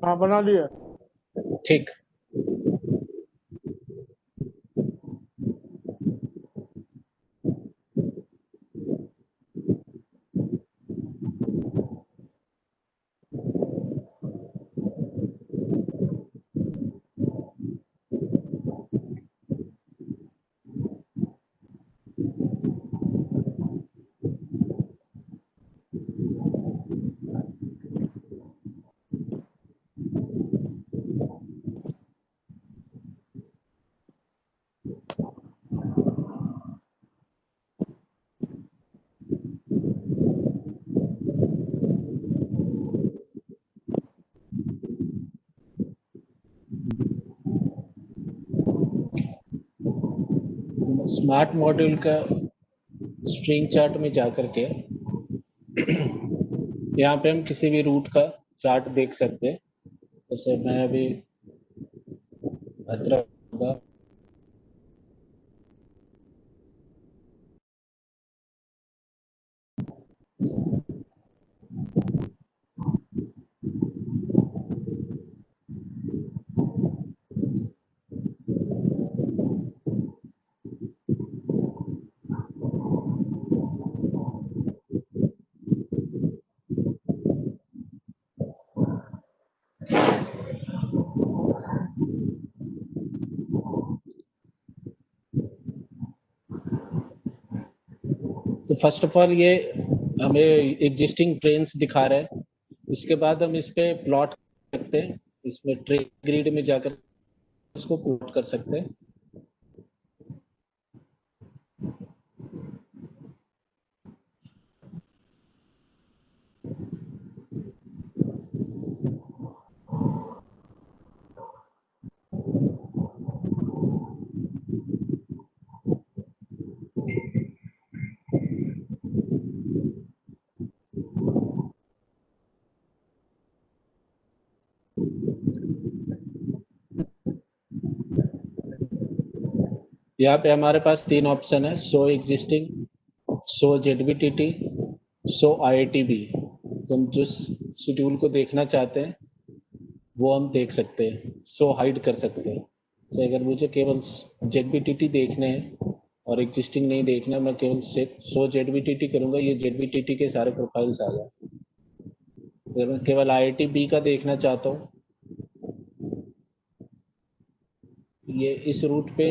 हाँ बना दिया। ठीक। स्मार्ट मॉड्यूल का स्ट्रिंग चार्ट में जाकर के यहाँ पे हम किसी भी रूट का चार्ट देख सकते हैं। जैसे मैं अभी हैदराबाद, तो फर्स्ट ऑफ ऑल ये हमें एग्जिस्टिंग ट्रेन्स दिखा रहा है। इसके बाद हम इस पे प्लॉट कर सकते हैं, इसमें ट्रेन ग्रिड में जाकर उसको प्लॉट कर सकते हैं। यहाँ पे हमारे पास 3 ऑप्शन है, show existing, show ZBTT, show IITB. तो हम जिस शेड्यूल को देखना चाहते हैं वो हम देख सकते हैं, शो हाइड कर सकते हैं। तो अगर मुझे केवल जेडबीटीटी देखने हैं और एग्जिस्टिंग नहीं देखना, मैं केवल शो जेडबीटीटी करूंगा, ये जेडबीटीटी के सारे प्रोफाइल्स आ जाए। अगर मैं केवल आईआईटीबी का देखना चाहता हूँ, ये इस रूट पे,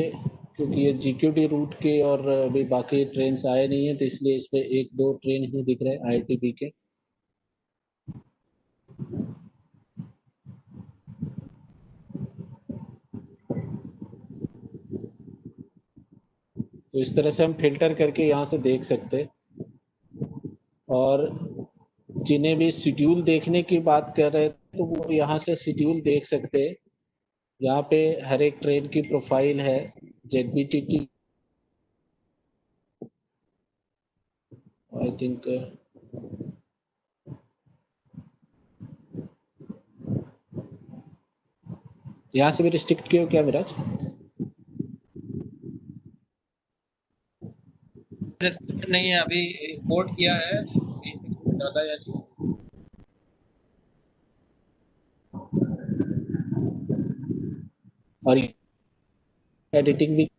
क्योंकि ये जीक्यूटी रूट के और अभी बाकी ट्रेन आए नहीं है, तो इसलिए इस पे 1-2 ट्रेन ही दिख रहे हैं आईआईटीबी के। तो इस तरह से हम फिल्टर करके यहाँ से देख सकते हैं। और जिन्हें भी शेड्यूल देखने की बात कर रहे हैं तो वो यहाँ से शेड्यूल देख सकते हैं। यहाँ पे हर एक ट्रेन की प्रोफाइल है, ZBTT आई थिंक यहाँ से भी रिस्ट्रिक्ट किया हो क्या विराज? रेस्ट्रिक्शन नहीं है, अभी इंपोर्ट किया है, डाला या नहीं। और एडिटिंग भी,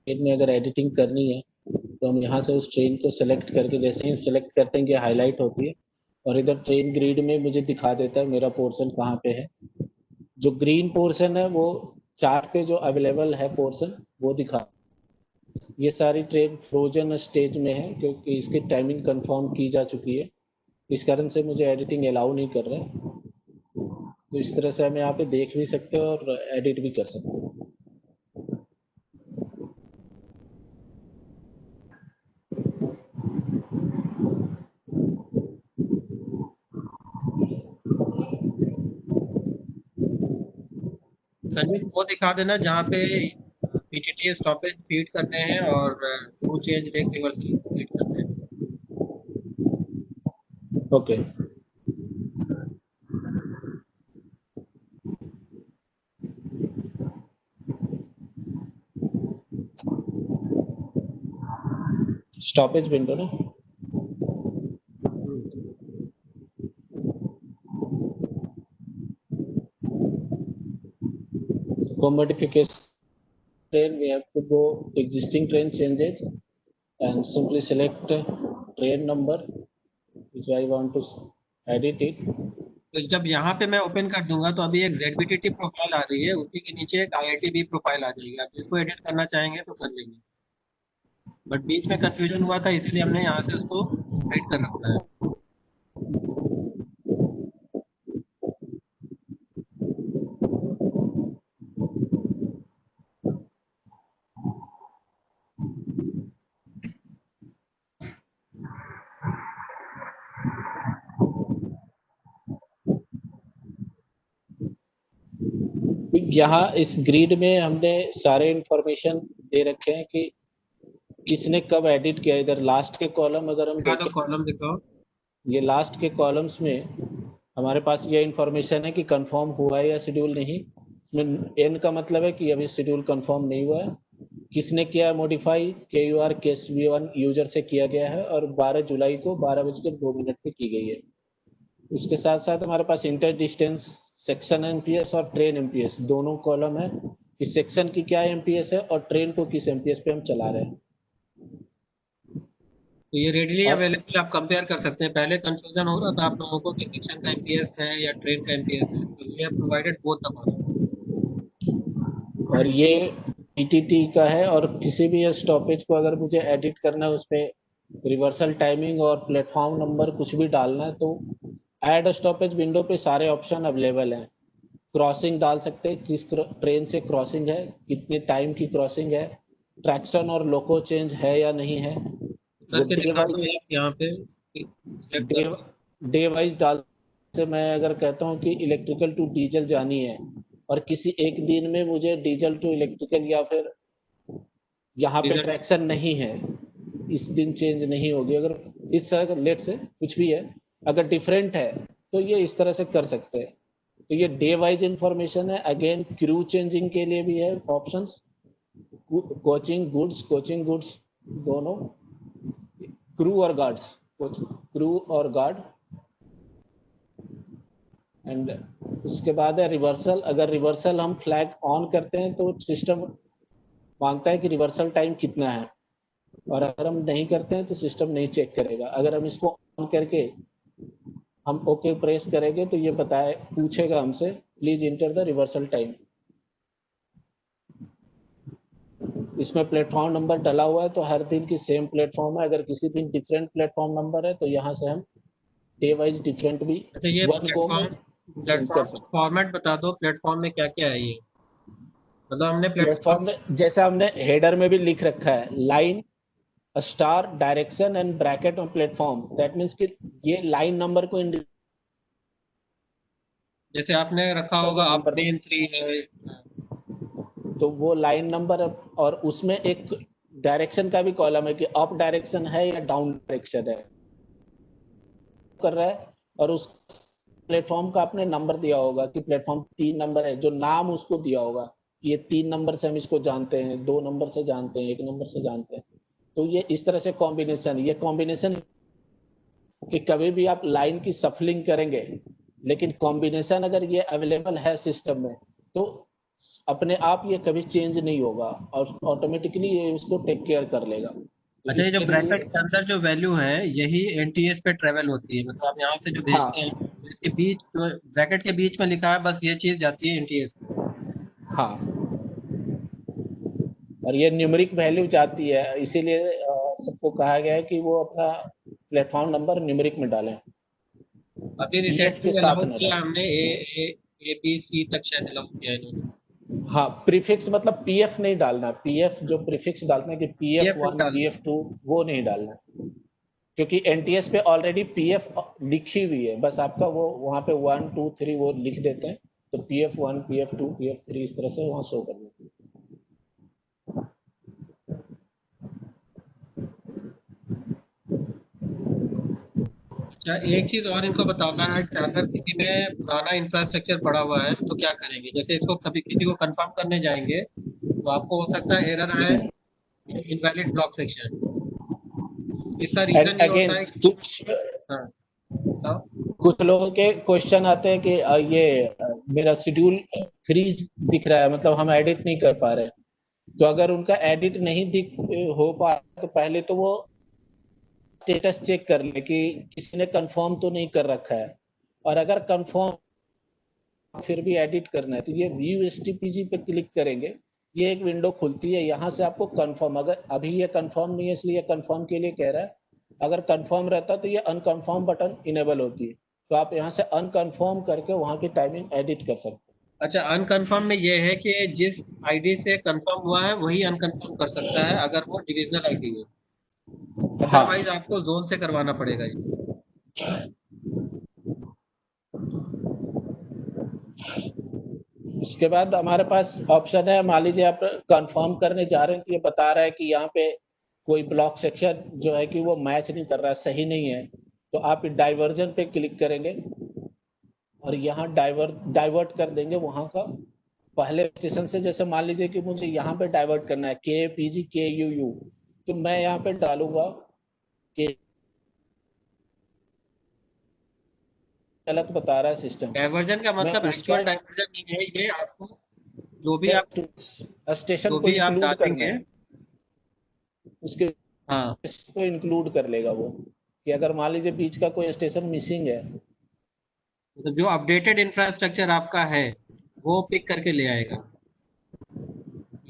में अगर एडिटिंग करनी है तो हम यहाँ से उस ट्रेन को सेलेक्ट करके, जैसे ही सेलेक्ट करते हैं कि हाईलाइट होती है और इधर ट्रेन ग्रिड में मुझे दिखा देता है मेरा पोर्शन कहाँ पे है। जो ग्रीन पोर्शन है वो चार्ट पे जो अवेलेबल है पोर्शन वो दिखा। ये सारी ट्रेन फ्रोजन स्टेज में है क्योंकि इसकी टाइमिंग कंफर्म की जा चुकी है, इस कारण से मुझे एडिटिंग अलाउ नहीं कर रहा है। तो इस तरह से हम यहाँ पे देख भी सकते हैं और एडिट भी कर सकते हैं। संजीव वो दिखा देना जहाँ पे PTT स्टॉपेज फीड करने हैं और to change leg reversal feed करने हैं। ओके स्टॉपेज विंडो ना, for modification train we have to go existing train changes and simply select train number which I want to edit it. तो जब यहाँ पे मैं ओपन कर दूंगा तो अभी एक ZBTT प्रोफाइल आ रही है, उसी के नीचे एक IITB प्रोफाइल आ जाएगी। आप जिसको एडिट करना चाहेंगे तो कर लेंगे, बट बीच में कंफ्यूजन हुआ था इसीलिए हमने यहाँ से उसको हाइड कर रखा है। यहाँ इस ग्रिड में हमने सारे इंफॉर्मेशन दे रखे हैं कि किसने कब एडिट किया। इधर लास्ट के कॉलम अगर हम दिखा दो, देखें, कॉलम दिखाओ। ये लास्ट के कॉलम्स में हमारे पास ये इंफॉर्मेशन है कि कंफर्म हुआ है या शेड्यूल नहीं। इसमें एन का मतलब है कि अभी शेड्यूल कंफर्म नहीं हुआ है। किसने किया मॉडिफाई, KUR KSV1 यूजर से किया गया है और 12 जुलाई को 12:02 पे की गई है। उसके साथ साथ हमारे पास इंटर डिस्टेंस, सेक्शन MPS और ट्रेन MPS दोनों कॉलम है कि सेक्शन की क्या MPS है और ट्रेन को किस MPS पे हम चला रहे हैं। तो ये रेडीली और- अवेलेबल, आप कंपेयर कर सकते हैं। पहले कंफ्यूजन हो रहा था आप लोगों को कि सेक्शन का MPS है या ट्रेन का MPS है, तो ये प्रोवाइडेड बोथ द कॉलम। और ये PTT का है और किसी भी स्टॉपेज को अगर मुझे एडिट करना है उसपे रिवर्सल टाइमिंग और प्लेटफॉर्म नंबर कुछ भी डालना है तो ऐड स्टॉपेज विंडो पे सारे ऑप्शन अवेलेबल हैं। क्रॉसिंग डाल सकते हैं, किस ट्रेन से क्रॉसिंग है, कितने टाइम की क्रॉसिंग है, ट्रैक्शन और लोको चेंज है या नहीं है, करके दिखा दो आप यहाँ पे, सिलेक्ट कर लो। डे वाइज डाल से मैं अगर कहता हूँ कि इलेक्ट्रिकल टू डीजल जानी है और किसी एक दिन में मुझे डीजल टू इलेक्ट्रिकल या फिर यहाँ पे डीजल- ट्रैक्शन नहीं है, इस दिन चेंज नहीं होगी, अगर इस तरह का लेट से कुछ भी है अगर डिफरेंट है तो ये इस तरह से कर सकते हैं। तो ये डे वाइज इंफॉर्मेशन है। अगेन क्रू चेंजिंग के लिए भी है ऑप्शंस, कोचिंग गुड्स दोनों, क्रू और गार्ड्स, क्रू और गार्ड। एंड उसके बाद है रिवर्सल। अगर रिवर्सल हम फ्लैग ऑन करते हैं तो सिस्टम मांगता है कि रिवर्सल टाइम कितना है, और अगर हम नहीं करते हैं तो सिस्टम नहीं चेक करेगा। अगर हम इसको ऑन करके हम ओके प्रेस करेंगे तो ये पूछेगा हमसे please enter the reversal time. इसमें प्लेटफॉर्म नंबर डला हुआ है तो हर दिन की सेम प्लेटफॉर्म है। अगर किसी दिन डिफरेंट प्लेटफॉर्म नंबर है तो यहाँ से हम डे वाइज डिफरेंट भी अच्छा, ये 1 को मैं कर प्लेटफॉर्म सकता फॉर्मेट बता दो, प्लेटफॉर्म में क्या क्या है ये, मतलब हमने प्लेटफॉर्म प्लेटफॉर्म में जैसे हमने हेडर में भी लिख रखा है line star direction and bracket on platform, that means कि ये लाइन नंबर को जैसे आपने रखा होगा अप नंबर, लेन 3 है। तो वो लाइन नंबर और उसमें एक डायरेक्शन का भी कॉलम है कि अप डायरेक्शन है या डाउन डायरेक्शन है कर रहा है, और उस प्लेटफॉर्म का आपने नंबर दिया होगा कि प्लेटफॉर्म 3 नंबर है, जो नाम उसको दिया होगा कि ये 3 नंबर से हम इसको जानते हैं, 2 नंबर से जानते हैं, 1 नंबर से जानते हैं। तो ये इस तरह से कॉम्बिनेशन, ये कॉम्बिनेशन कि कभी भी आप लाइन की सफलिंग करेंगे, लेकिन कॉम्बिनेशन अगर ये अवेलेबल है सिस्टम में तो अपने आप ये कभी चेंज नहीं होगा और ऑटोमेटिकली ये उसको टेक केयर कर लेगा। तो अच्छा, ये जो इसके ब्रैकेट लिए के अंदर जो वैल्यू है यही एनटीएस पे ट्रेवल होती है, मतलब आप यहाँ से जो हाँ भेजते हैं तो इसके बीच जो ब्रैकेट के बीच में लिखा है बस ये चीज जाती है एनटीएस को। हाँ, और ये न्यूमेरिक वैल्यू जाती है, इसीलिए सबको कहा गया है कि वो अपना प्लेटफॉर्म नंबर न्यूमेरिक में डालें, अभी पीएफ के रिसेंटली साथ अलाउ न किया डालें। हमने ए बी सी तक शायद अलाउ किया है इन्होंने। हाँ, प्रीफिक्स मतलब पीएफ नहीं डालना, पीएफ जो प्रीफिक्स डालते हैं कि ये पीएफ फिर 1 डालना। पीएफ 2 वो नहीं डालना, क्योंकि एनटीएस पे ऑलरेडी पीएफ लिखी हुई है, बस आपका वो वहाँ पे 1 2 3 वो लिख देते हैं, तो पीएफ 1 पीएफ 2 पीएफ 3 इस तरह से वहाँ शो कर देते हैं। अच्छा, एक चीज और इनको बताना है कि अगर किसी में पुराना इंफ्रास्ट्रक्चर पड़ा हुआ है तो क्या करेंगे, जैसे इसको कभी किसी को कंफर्म करने जाएंगे तो आपको हो सकता है एरर आए, इनवैलिड ब्लॉक सेक्शन। इसका रीजन ये होता अगेन है कि कुछ हाँ बताओ। कुछ लोगों के क्वेश्चन आते हैं कि मेरा शेड्यूल फ्रीज दिख रहा है, मतलब हम एडिट नहीं कर पा रहे। तो अगर उनका एडिट नहीं दिख हो पा रहा तो पहले तो वो स्टेटस चेक कर ले कि किसी ने कंफर्म तो नहीं कर रखा है, और अगर कंफर्म फिर भी एडिट करना है तो ये व्यू एसटीपीजी पे क्लिक करेंगे, ये एक विंडो खुलती है, यहाँ से आपको कंफर्म, अगर अभी ये कंफर्म नहीं है इसलिए कंफर्म के लिए कह रहा है, अगर कंफर्म रहता तो ये अनकंफर्म बटन इनेबल होती है, तो आप यहाँ से अनकंफर्म करके वहाँ की टाइमिंग एडिट कर सकते हैं। अच्छा, अनकंफर्म में ये है कि जिस आईडी से कंफर्म हुआ है वही अनकंफर्म कर सकता है अगर वो डिविजनल आईडी है, हाँ, अदरवाइज आपको जोन से करवाना पड़ेगा ये। उसके बाद हमारे पास ऑप्शन है, मान लीजिए आप कंफर्म करने जा रहे हैं तो ये बता रहा है कि यहाँ पे कोई ब्लॉक सेक्शन जो है कि वो मैच नहीं कर रहा है, सही नहीं है, तो आप डाइवर्जन पे क्लिक करेंगे और यहाँ डाइवर्ट कर देंगे वहाँ का पहले स्टेशन से। जैसे मान लीजिए कि मुझे यहाँ पे डाइवर्ट करना है के पीजी के यू, तो मैं यहाँ पे डालूंगा कि गलत बता रहा है सिस्टम, डाइवर्जन का मैं मतलब उसका एक्चुअल डाइवर्जन नहीं है ये, आपको जो भी आप जस्ट स्टेशन जो को भी आप इंक्लूड करना डालेंगे। है, उसके हाँ, को इंक्लूड कर लेगा वो, कि अगर मान लीजिए बीच का कोई स्टेशन मिसिंग है। मतलब जो अपडेटेड इंफ्रास्ट्रक्चर आपका है वो पिक करके ले आएगा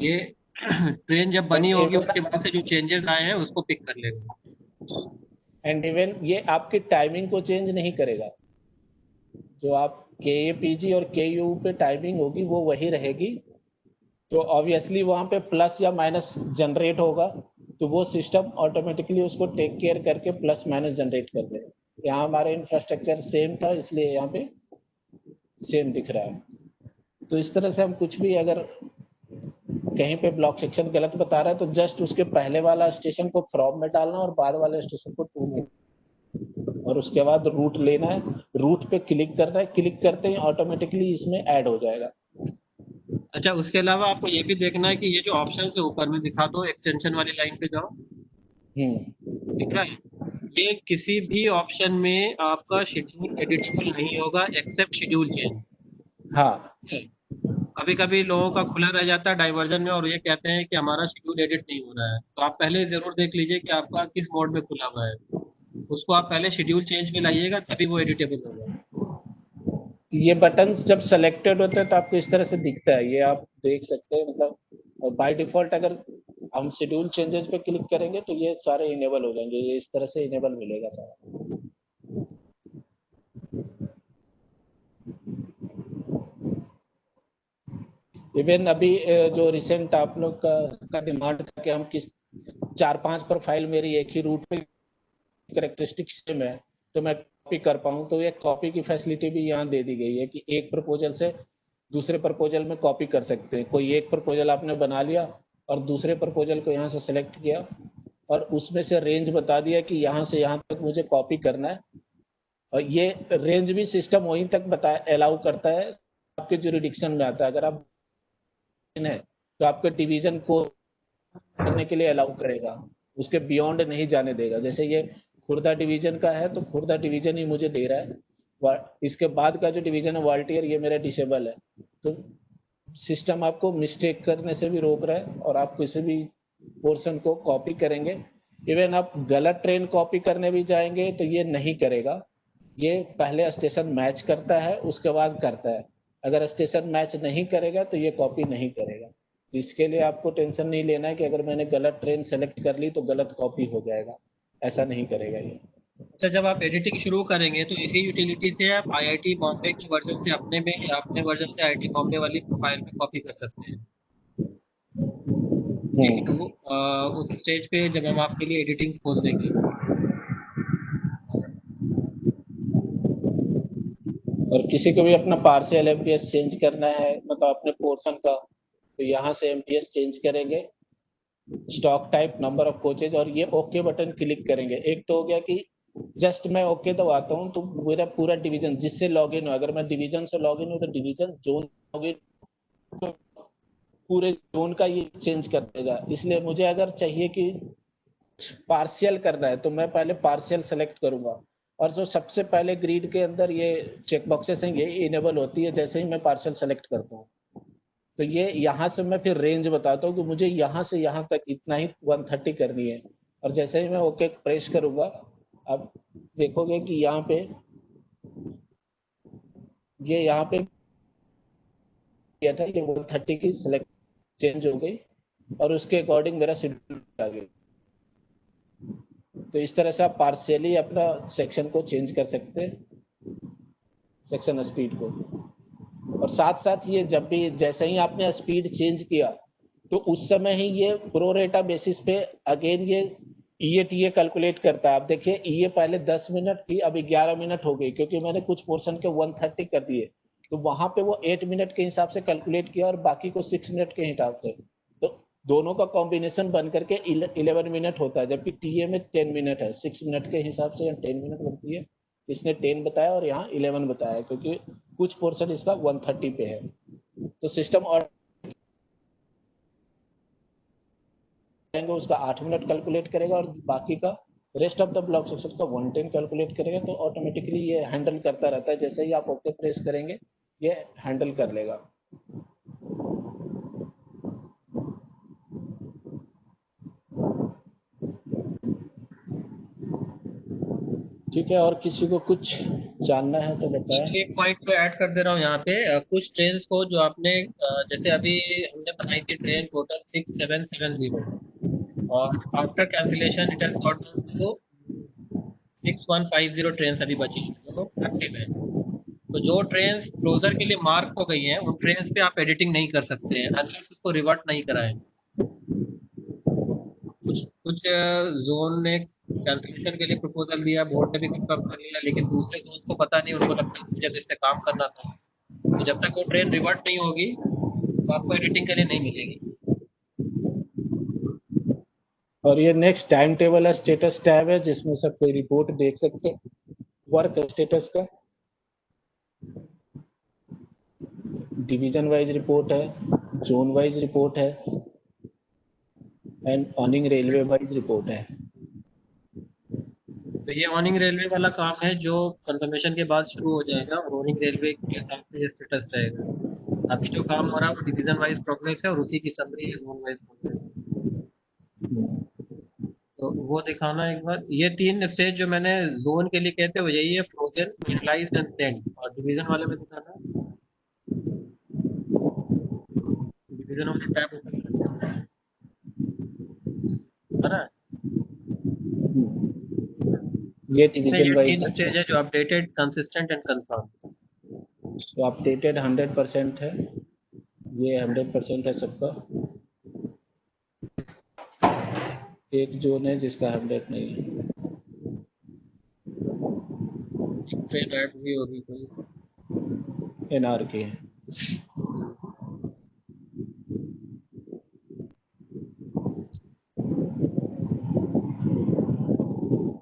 ये। ट्रेन जब बनी होगी उसके बाद से जो चेंजेस आए हैं उसको पिक कर लेगा। एंड इवन ये आपकी टाइमिंग को चेंज नहीं करेगा, जो आप के ए पी जी और के यू पे टाइमिंग होगी वो वही रहेगी, तो ऑब्वियसली वहाँ पे प्लस या माइनस जनरेट होगा, तो वो सिस्टम ऑटोमेटिकली उसको टेक केयर करके प्लस माइनस जनरेट कर देगा। यहाँ हमारा इंफ्रास्ट्रक्चर सेम था इसलिए यहाँ पे सेम दिख रहा है। तो इस तरह से हम कुछ भी अगर कहीं पे ब्लॉक सेक्शन गलत बता रहा है तो जस्ट उसके पहले वाला स्टेशन को फ्रॉम में डालना और बाद वाले स्टेशन को टू में, और उसके बाद रूट लेना है, रूट पे क्लिक करना है, क्लिक करते ही ऑटोमेटिकली इसमें ऐड हो जाएगा। अच्छा, उसके अलावा आपको ये भी देखना है कि ये जो ऑप्शन है ऊपर में दिखा दो, एक्सटेंशन वाली लाइन पे जाओ, दिख रहा है? ये किसी भी ऑप्शन में आपका शेड्यूल एडिटेबल नहीं होगा एक्सेप्ट शेड्यूल चेंज। हाँ, कभी कभी लोगों का खुला रह जाता है डाइवर्जन में और ये कहते हैं कि हमारा शेड्यूल एडिट नहीं हो रहा है, तो आप पहले जरूर देख लीजिए कि आपका किस मोड में खुला हुआ है, उसको आप पहले शेड्यूल चेंज में लाइएगा तभी वो एडिटेबल होगा। ये बटन्स जब सेलेक्टेड होते हैं तो आपको इस तरह से दिखता है, ये आप देख सकते हैं, मतलब बाय डिफॉल्ट अगर हम शेड्यूल चेंजेस पे क्लिक करेंगे तो ये सारे इनेबल हो जाएंगे, ये इस तरह से इनेबल मिलेगा सारा। इवन अभी जो रिसेंट आप लोग का डिमांड था कि हम किस 4-5 प्रोफाइल मेरी एक ही रूट पे कैरेक्टरिस्टिक सेम है तो मैं कॉपी कर पाऊँ, तो ये कॉपी की फैसिलिटी भी यहाँ दे दी गई है कि एक प्रपोजल से दूसरे प्रपोजल में कॉपी कर सकते हैं। कोई एक प्रपोजल आपने बना लिया और दूसरे प्रपोजल को यहाँ से सेलेक्ट किया और उसमें से रेंज बता दिया कि यहाँ से यहाँ तक मुझे कॉपी करना है, और ये रेंज भी सिस्टम वहीं तक बता अलाउ करता है, आपके जुरिडिक्शन में आता है। अगर आप है तो आपके डिवीजन को करने के लिए अलाउ करेगा, उसके बियॉन्ड नहीं जाने देगा। जैसे ये खुर्दा डिवीजन का है तो खुर्दा डिवीजन ही मुझे दे रहा है, इसके बाद का जो डिवीजन है वाल्टियर ये मेरा डिसेबल है। तो सिस्टम आपको मिस्टेक करने से भी रोक रहा है और आप किसी भी पोर्शन को कॉपी करेंगे, इवन आप गलत ट्रेन कॉपी करने भी जाएंगे तो ये नहीं करेगा। ये पहले स्टेशन मैच करता है उसके बाद करता है, अगर स्टेशन मैच नहीं करेगा तो ये कॉपी नहीं करेगा। इसके लिए आपको टेंशन नहीं लेना है कि अगर मैंने गलत ट्रेन सेलेक्ट कर ली तो गलत कॉपी हो जाएगा, ऐसा नहीं करेगा ये। अच्छा, जब आप एडिटिंग शुरू करेंगे तो इसी यूटिलिटी से आप आईआईटी बॉम्बे के वर्जन से अपने में या अपने वर्जन से आईआईटी बॉम्बे वाली प्रोफाइल में कॉपी कर सकते हैं। ठीक है, वो उस स्टेज पे जब हम आपके लिए एडिटिंग खोल देंगे। और किसी को भी अपना पार्शियल एमपीएस चेंज करना है, मतलब अपने पोर्शन का, तो यहाँ से एमपीएस चेंज करेंगे, stock type, number of coaches, और ये ओके बटन क्लिक करेंगे। एक तो हो गया कि जस्ट मैं ओके दबाता हूँ तो मेरा पूरा डिवीजन जिससे लॉगिन हो, अगर मैं डिवीजन से लॉगिन हूँ तो डिवीजन जोन लॉगिन तो पूरे जोन का ये चेंज कर देगा। इसलिए मुझे अगर चाहिए कि पार्शियल करना है तो मैं पहले पार्शियल सेलेक्ट करूंगा, और जो सबसे पहले ग्रिड के अंदर ये चेक बॉक्सेस हैं ये इनेबल होती है जैसे ही मैं पार्शियल सेलेक्ट करता हूँ। तो ये यहाँ से मैं फिर रेंज बताता हूँ कि मुझे यहाँ से यहाँ तक इतना ही 130 करनी है, और जैसे ही मैं ओके प्रेस करूंगा अब देखोगे कि यहाँ पे ये यहाँ पे किया था ये 130 की सिलेक्ट चेंज हो गई और उसके अकॉर्डिंग मेरा शेड्यूल आ गया। तो इस तरह से आप पार्शियली अपना सेक्शन को चेंज कर सकते हैं, सेक्शन स्पीड को। और साथ साथ ये जब भी जैसे ही आपने स्पीड चेंज किया तो उस समय ही ये प्रोरेटा बेसिस पे अगेन ये ईएटीए कैलकुलेट करता है। आप देखिए ईए पहले 10 मिनट थी, अभी 11 मिनट हो गई क्योंकि मैंने कुछ पोर्शन के 130 कर दिए, तो वहां पे वो 8 मिनट के हिसाब से कैलकुलेट किया और बाकी को 6 मिनट के हिसाब से। तो दोनों का कॉम्बिनेशन बन करके 11 मिनट होता है, जबकि टीए में 10 मिनट है। 6 मिनट के हिसाब से 10 मिनट बनती है, इसने 10 बताया और यहाँ 11 बताया क्योंकि कुछ पोर्शन इसका 130 पे है। तो सिस्टम और उसका 8 मिनट कैलकुलेट करेगा और बाकी का rest of the block section का 110 कैलकुलेट करेगा। तो ऑटोमेटिकली ये हैंडल करता रहता है, जैसे ही आप ओके प्रेस करेंगे ये हैंडल कर लेगा। ठीक है, और किसी को कुछ जानना है तो बताएं। एक पॉइंट तो ऐड कर दे रहा हूँ यहाँ पे, कुछ ट्रेन को जो आपने जैसे अभी हमने बनाई थी ट्रेन टोटल 6770 और after cancellation it has got to 6150 train अभी बची हैं जो एक्टिव है। तो जो ट्रेन क्लोजर के लिए मार्क हो गई हैं उन ट्रेन पे आप एडिटिंग नहीं कर सकते हैं अनलेस उसको रिवर्ट नहीं कराएं। कुछ जोन ने कैंसिलेशन के लिए प्रपोजल दिया, बोर्ड ने भी कंफर्म कर लिया, लेकिन दूसरे जोन को पता नहीं, उनको लगता है मुझे इस पे काम करना था। तो जब तक वो ट्रेन रिवर्ट नहीं होगी तो आपको एडिटिंग के लिए नहीं मिलेगी। और ये नेक्स्ट टाइम टेबल है, स्टेटस टैब है जिसमें सब कोई रिपोर्ट देख सकते हैं वर्क स्टेटस का। डिवीजन वाइज रिपोर्ट है, जोन वाइज रिपोर्ट है एंड ऑनिंग रेलवे वाइज रिपोर्ट है। तो ये ऑनिंग रेलवे वाला काम है जो कंफर्मेशन के बाद शुरू हो जाएगा और ऑनिंग रेलवे के हिसाब से ये स्टेटस रहेगा। अभी जो काम हो रहा है वो डिवीजन वाइज प्रोग्रेस है और उसी की समरी है जोन वाइज प्रोग्रेस। तो वो दिखाना एक बार। ये 3 स्टेज जो मैंने जोन के लिए कहते हुए यही है, फ्रोजन, फिनलाइज्ड एंड सेंड। और डिवीजन वाले में दिखाना, डिवीजन वाले टैब ओपन करते हैं, है ना। ये इसमें डिवीजन ये वाइज 3 स्टेज है जो अपडेटेड, कंसिस्टेंट एंड कंफर्म। तो अपडेटेड 100% है, ये 100% है सबका। एक जोन है जिसका 100 नहीं है। एक ट्रेन ऐड भी होगी कोई। एनआर की है।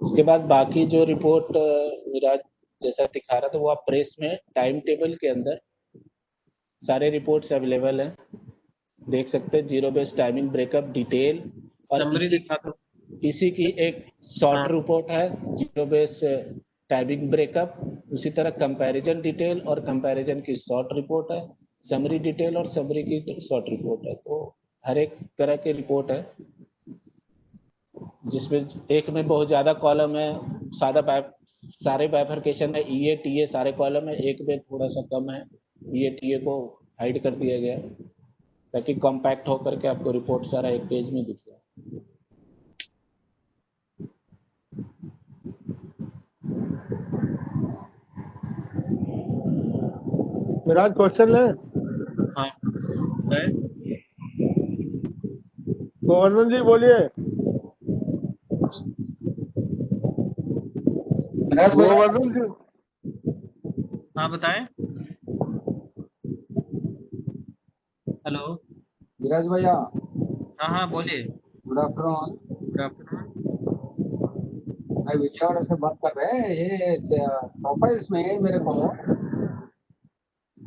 उसके बाद बाकी जो रिपोर्ट विराज जैसा दिखा रहा था वो आप प्रेस में टाइम टेबल के अंदर सारे रिपोर्ट्स अवेलेबल हैं, देख सकते हैं। Zero base timing breakup detail और समरी दिखा दो। इसी की एक शॉर्ट हाँ। रिपोर्ट है, जीरो बेस टाइमिंग ब्रेकअप। उसी तरह कंपैरिजन डिटेल और कंपैरिजन की शॉर्ट रिपोर्ट है, समरी डिटेल और समरी की शॉर्ट रिपोर्ट है। तो हर एक तरह की रिपोर्ट है, जिसमें एक में बहुत ज्यादा कॉलम है, सारे बाइफरकेशन है, ईए टीए सारे कॉलम है। एक में थोड़ा सा कम है, ईए टीए को हाइड कर दिया गया ताकि कॉम्पैक्ट होकर के आपको रिपोर्ट सारा एक पेज में दिख जाए। विराज क्वेश्चन ले। हाँ है। गोवर्धन जी बोलिए। गोवर्धन जी हाँ बताएं। हेलो। विराज भैया, हाँ हाँ बोलिए। Good afternoon. Good afternoon. मैं विजयवाड़ा से बात कर रहे हैं। ये प्रोफाइल्स में मेरे को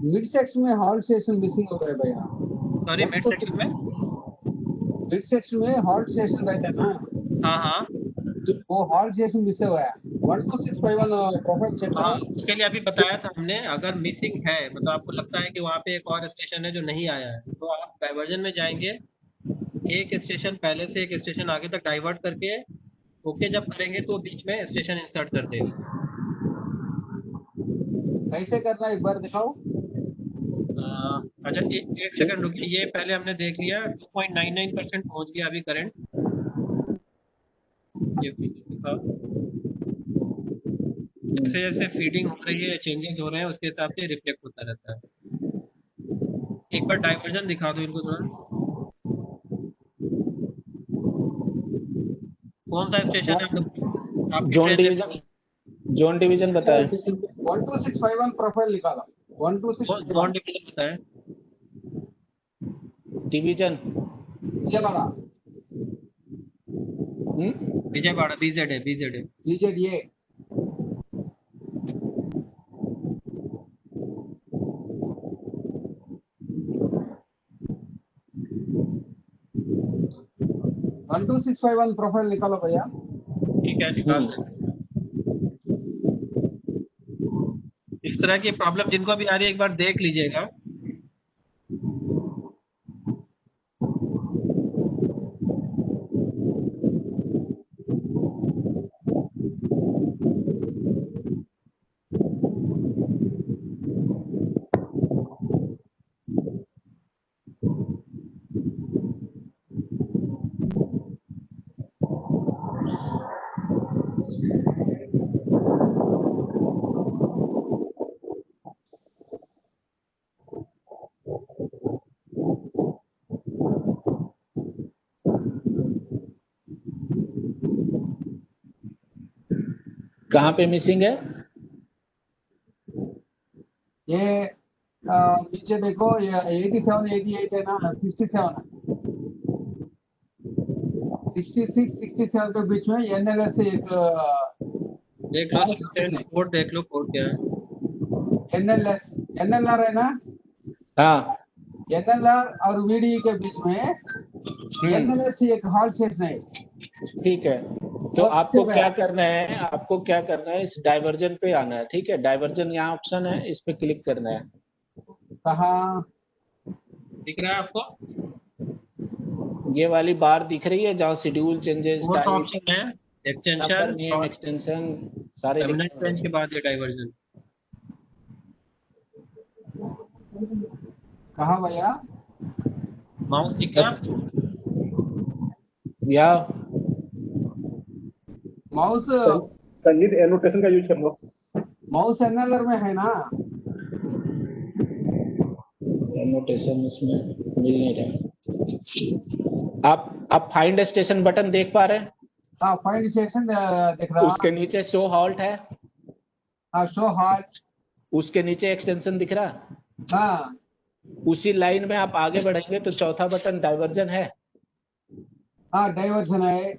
मिड सेक्शन में हॉल्ट स्टेशन मिसिंग हो गए भैया। सॉरी, मिड सेक्शन में। मिड सेक्शन में हॉल्ट स्टेशन रहता है ना, हाँ हाँ तो वो हॉल्ट स्टेशन मिस हुआ है। 12651 प्रोफाइल चेक हाँ, करो। उसके लिए अभी बताया था हमने। अगर मिसिंग है मतलब आपको लगता है कि वहाँ पे एक और स्टेशन है जो नहीं आया है, तो आप डाइवर्जन में जाएंगे, एक स्टेशन पहले से एक स्टेशन आगे तक डाइवर्ट करके ओके जब करेंगे तो बीच में स्टेशन इंसर्ट कर देगा। कैसे करना है एक बार दिखाओ। अच्छा एक सेकंड रुकिए, ये पहले हमने देख लिया 2.99% पहुंच गया अभी करंट। ये फीडिंग दिखा, जैसे जैसे फीडिंग हो रही है चेंजेस हो रहे हैं उसके हिसाब से रिफ्लेक्ट होता रहता है। एक बार डाइवर्जन दिखा दो इनको थोड़ा। कौन सा स्टेशन है आपकी zone train division, zone division बताएं। 12651 प्रोफाइल निकाला। 12651 जोन डिवीजन बताएं। डिवीजन विजयवाड़ा, विजयवाड़ा बीजेड है, बीजेड है। BZA. One two six five one profile निकालो भैया। ठीक है निकाल लेते हैं। इस तरह की प्रॉब्लम जिनको भी आ रही है एक बार देख लीजिएगा। कहाँ पे मिसिंग है? ये नीचे देखो, ये 87 88 है ना, 67 है। 66 67 के बीच में एनएलएस से एक देख लो कोड, देख लो कोड क्या है। एनएलएस एनएलआर है ना, हाँ एनएलआर और वीडी के बीच में एनएलएस एक हॉल्ट स्टेशन है। ठीक है, तो आपको क्या करना है, आपको क्या करना है, इस डाइवर्जन पे आना है। ठीक है, डाइवर्जन यहाँ ऑप्शन है, इस पे क्लिक करना है। कहाँ दिख रहा है आपको? ये वाली बार दिख रही है जहाँ शेड्यूल चेंजेस, फोर्थ ऑप्शन है एक्सटेंशन, नेम, एक्सटेंशन सारे टर्मिनल चेंज के बाद ये डाइवर्जन। कहाँ भैया? माउस दिख रहा? या माउस संजीत एनोटेशन का यूज कर लो। माउस एनएलआर में है ना। नोटेशन इसमें मिल नहीं रहा। आप फाइंड स्टेशन बटन देख पा रहे हैं? हाँ, फाइंड स्टेशन दिख रहा। उसके नीचे शो हॉल्ट है, हाँ, शो हॉल्ट। उसके नीचे एक्सटेंशन दिख रहा है। हाँ, उसी लाइन में आप आगे बढ़ेंगे तो चौथा बटन डाइवर्जन है। हाँ, डाइवर्जन है।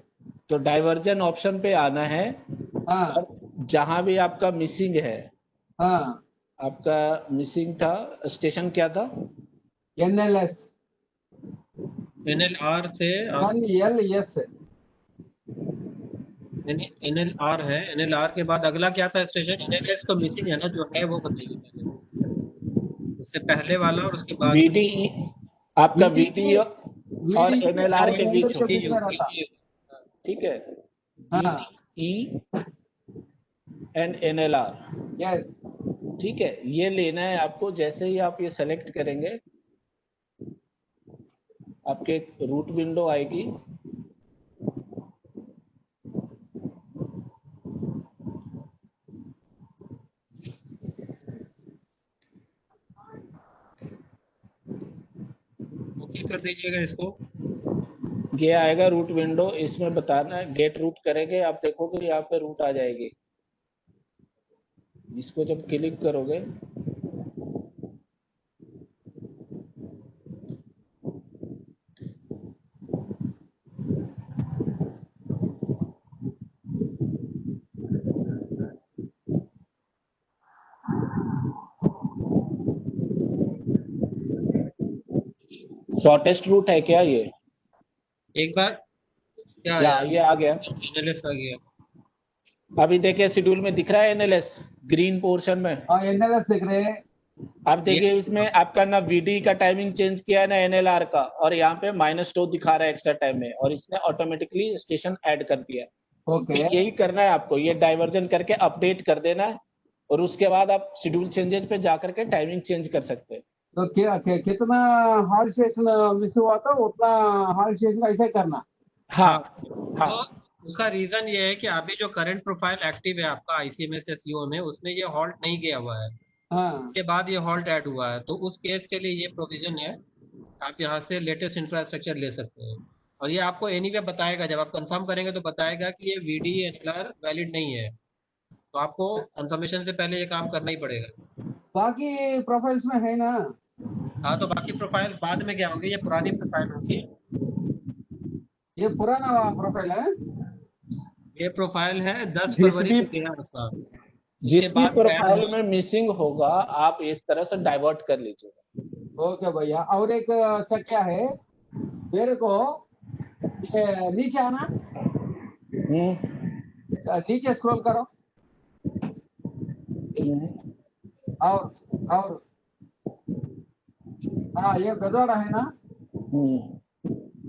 तो डाइवर्जन ऑप्शन पे आना है। हाँ, और जहां भी आपका मिसिंग है, हाँ, आपका मिसिंग था स्टेशन क्या था? NLS, NLR से आप NLS। NLR है, NLR के बाद अगला क्या था स्टेशन? NLS को मिसिंग है ना, जो है वो बताइए पहले, उससे पहले वाला और उसके बाद VDE, आपका VDE और VDE NLR और के बीच हो, के बीच में रहता। ठीक है? हाँ, VDE एंड NLR, यस। ठीक है? ये लेना है आपको। जैसे ही आप ये सेलेक्ट करेंगे, आपके रूट विंडो आएगी। ओके कर दीजिएगा इसको। ये आएगा रूट विंडो, इसमें बताना है गेट रूट करेंगे, आप देखोगे यहाँ पे रूट आ जाएगी। इसको जब क्लिक करोगे शॉर्टेस्ट रूट है क्या ये? एक बार क्या या आया? ये आ गया। NLS आ गया। अभी देखिए शेड्यूल में दिख रहा है NLS ग्रीन पोर्शन में। हाँ, NLS दिख रहे हैं। आप देखिए इसमें आपका ना VD का टाइमिंग चेंज किया है ना NLR का, और यहाँ पे -2 दिखा रहा है एक्स्ट्रा टाइम में, और इसने ऑटोमेटिकली स्टेशन ऐड कर दिया। ओके। तो यही करना है आपको, ये डाइवर्जन करके अपडेट कर देना है, और उसके बाद आप शेड्यूल चेंजेस पे जाकर के टाइमिंग चेंज कर सकते हैं। तो कितना हॉल्ट स्टेशन मिस हुआ था उतना हॉल्ट स्टेशन ऐसा ही करना। हाँ हाँ, तो उसका रीजन ये है कि अभी जो करंट प्रोफाइल एक्टिव है आपका ICMS SEO में, उसमें ये हॉल्ट नहीं गया हुआ है। हाँ, के बाद ये हॉल्ट ऐड हुआ है, तो उस केस के लिए ये प्रोविजन है, आप यहाँ से लेटेस्ट इंफ्रास्ट्रक्चर ले सकते हैं। और ये आपको एनीवे बताएगा, जब आप कंफर्म करेंगे तो बताएगा कि ये VD NLR वैलिड नहीं है, तो आपको कंफर्मेशन से पहले ये काम करना ही पड़ेगा। बाकी प्रोफाइल्स में है ना। हाँ, तो बाकी प्रोफाइल्स बाद में क्या होंगे, ये पुरानी प्रोफाइल होगी। ये पुराना प्रोफाइल है। ये प्रोफाइल है 10 जिस फरवरी भी को गया आपका। जिस उसके भी बाद ऐड प्रोफाइल हुआ। में मिसिंग होगा आप इस तरह से डाइवर्ट कर लीजिएगा। ओके भैया, और एक सर क्या है, मेरे को ये नीचे आना, नीचे स्क्रॉल करो, और हाँ, ये बेदवाड़ा है ना।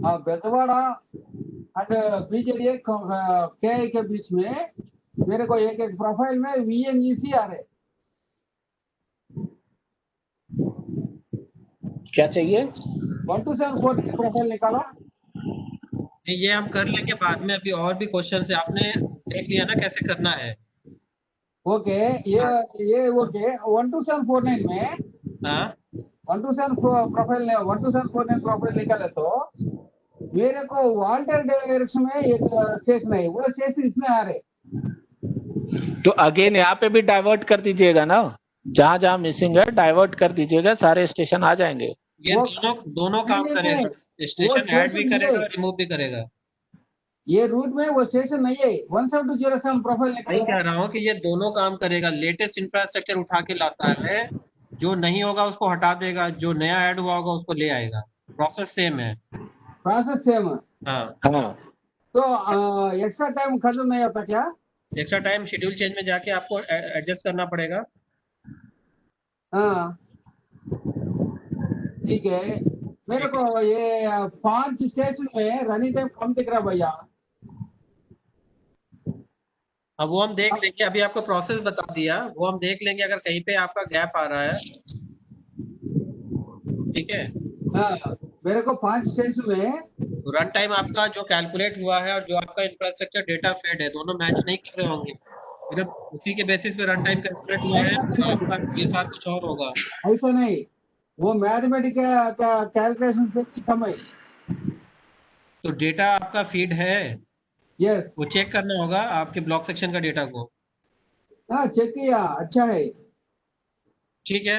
हाँ, बेदवाड़ा और BJD KI के बीच में मेरे को एक एक प्रोफाइल में VNEC आ रहे। क्या चाहिए? 1274 की प्रोफाइल निकालो। ये हम कर लेंगे बाद में, अभी और भी क्वेश्चन है, आपने देख लिया ना कैसे करना है। ओके, ये ओके 12749 में हाँ 127 प्रोफाइल 12749 प्रोफाइल निकाले तो मेरे को वाल्टर डायरेक्शन में एक स्टेशन है, वो स्टेशन इसमें आ रहे। तो अगेन यहाँ पे भी डाइवर्ट कर दीजिएगा ना, जहां जहां मिसिंग है डाइवर्ट कर दीजिएगा, सारे स्टेशन आ जाएंगे। ये दोनों काम करेगा, स्टेशन ऐड भी करेगा और रिमूव भी करेगा। ये रूट में वो स्टेशन नहीं है। 17207 प्रोफाइल मैं निकालो। कह रहा हूँ कि ये दोनों काम करेगा, लेटेस्ट इंफ्रास्ट्रक्चर उठा के लाता है, जो नहीं होगा उसको हटा देगा, जो नया ऐड हुआ होगा उसको ले आएगा। प्रोसेस सेम है। Process same. हाँ हाँ, तो एक्स्ट्रा टाइम खत्म नहीं होता क्या? एक्स्ट्रा टाइम शेड्यूल चेंज में जाके आपको एडजस्ट करना पड़ेगा। हाँ, ठीक है। मेरे को ये 5 स्टेशन में रनिंग टाइम कम दिख रहा भैया। अब वो हम देख लेंगे, अभी आपको प्रोसेस बता दिया, वो हम देख लेंगे अगर कहीं पे आपका गैप आ रहा है। ठीक है, हाँ, मेरे को 5 स्टेशन में रन टाइम आपका जो कैलकुलेट हुआ है और जो आपका इंफ्रास्ट्रक्चर डेटा फेड है, दोनों मैच नहीं कर रहे होंगे। मतलब उसी के बेसिस पे रन टाइम कैलकुलेट हुआ है, तो आपका PSR कुछ और होगा। ऐसा नहीं, वो मैथमेटिकल कैलकुलेशन से भी कम है। तो डेटा आपका फीड है, यस, वो चेक करना होगा आपके ब्लॉक सेक्शन का डेटा को। हाँ चेक किया, अच्छा है। ठीक है,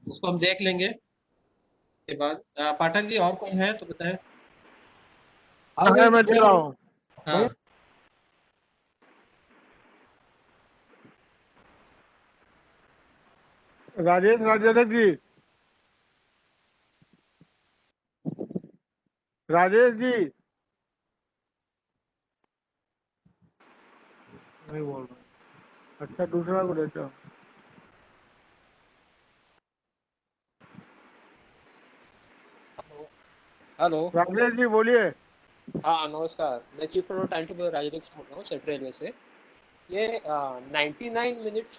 उसको हम देख लेंगे के बाद। पाठक जी और कोई है तो बताएं। और मैं दे रहा हूँ। हाँ राजेश राजेश जी, राजेश जी नहीं बोल रहा। अच्छा दूसरा को देता हूँ। हेलो। राजेश जी बोलिए। हाँ नमस्कार, मैं chief product time table Rajesh बोल रहा हूँ सेंट्रल रेलवे से। ये 99 मिनट्स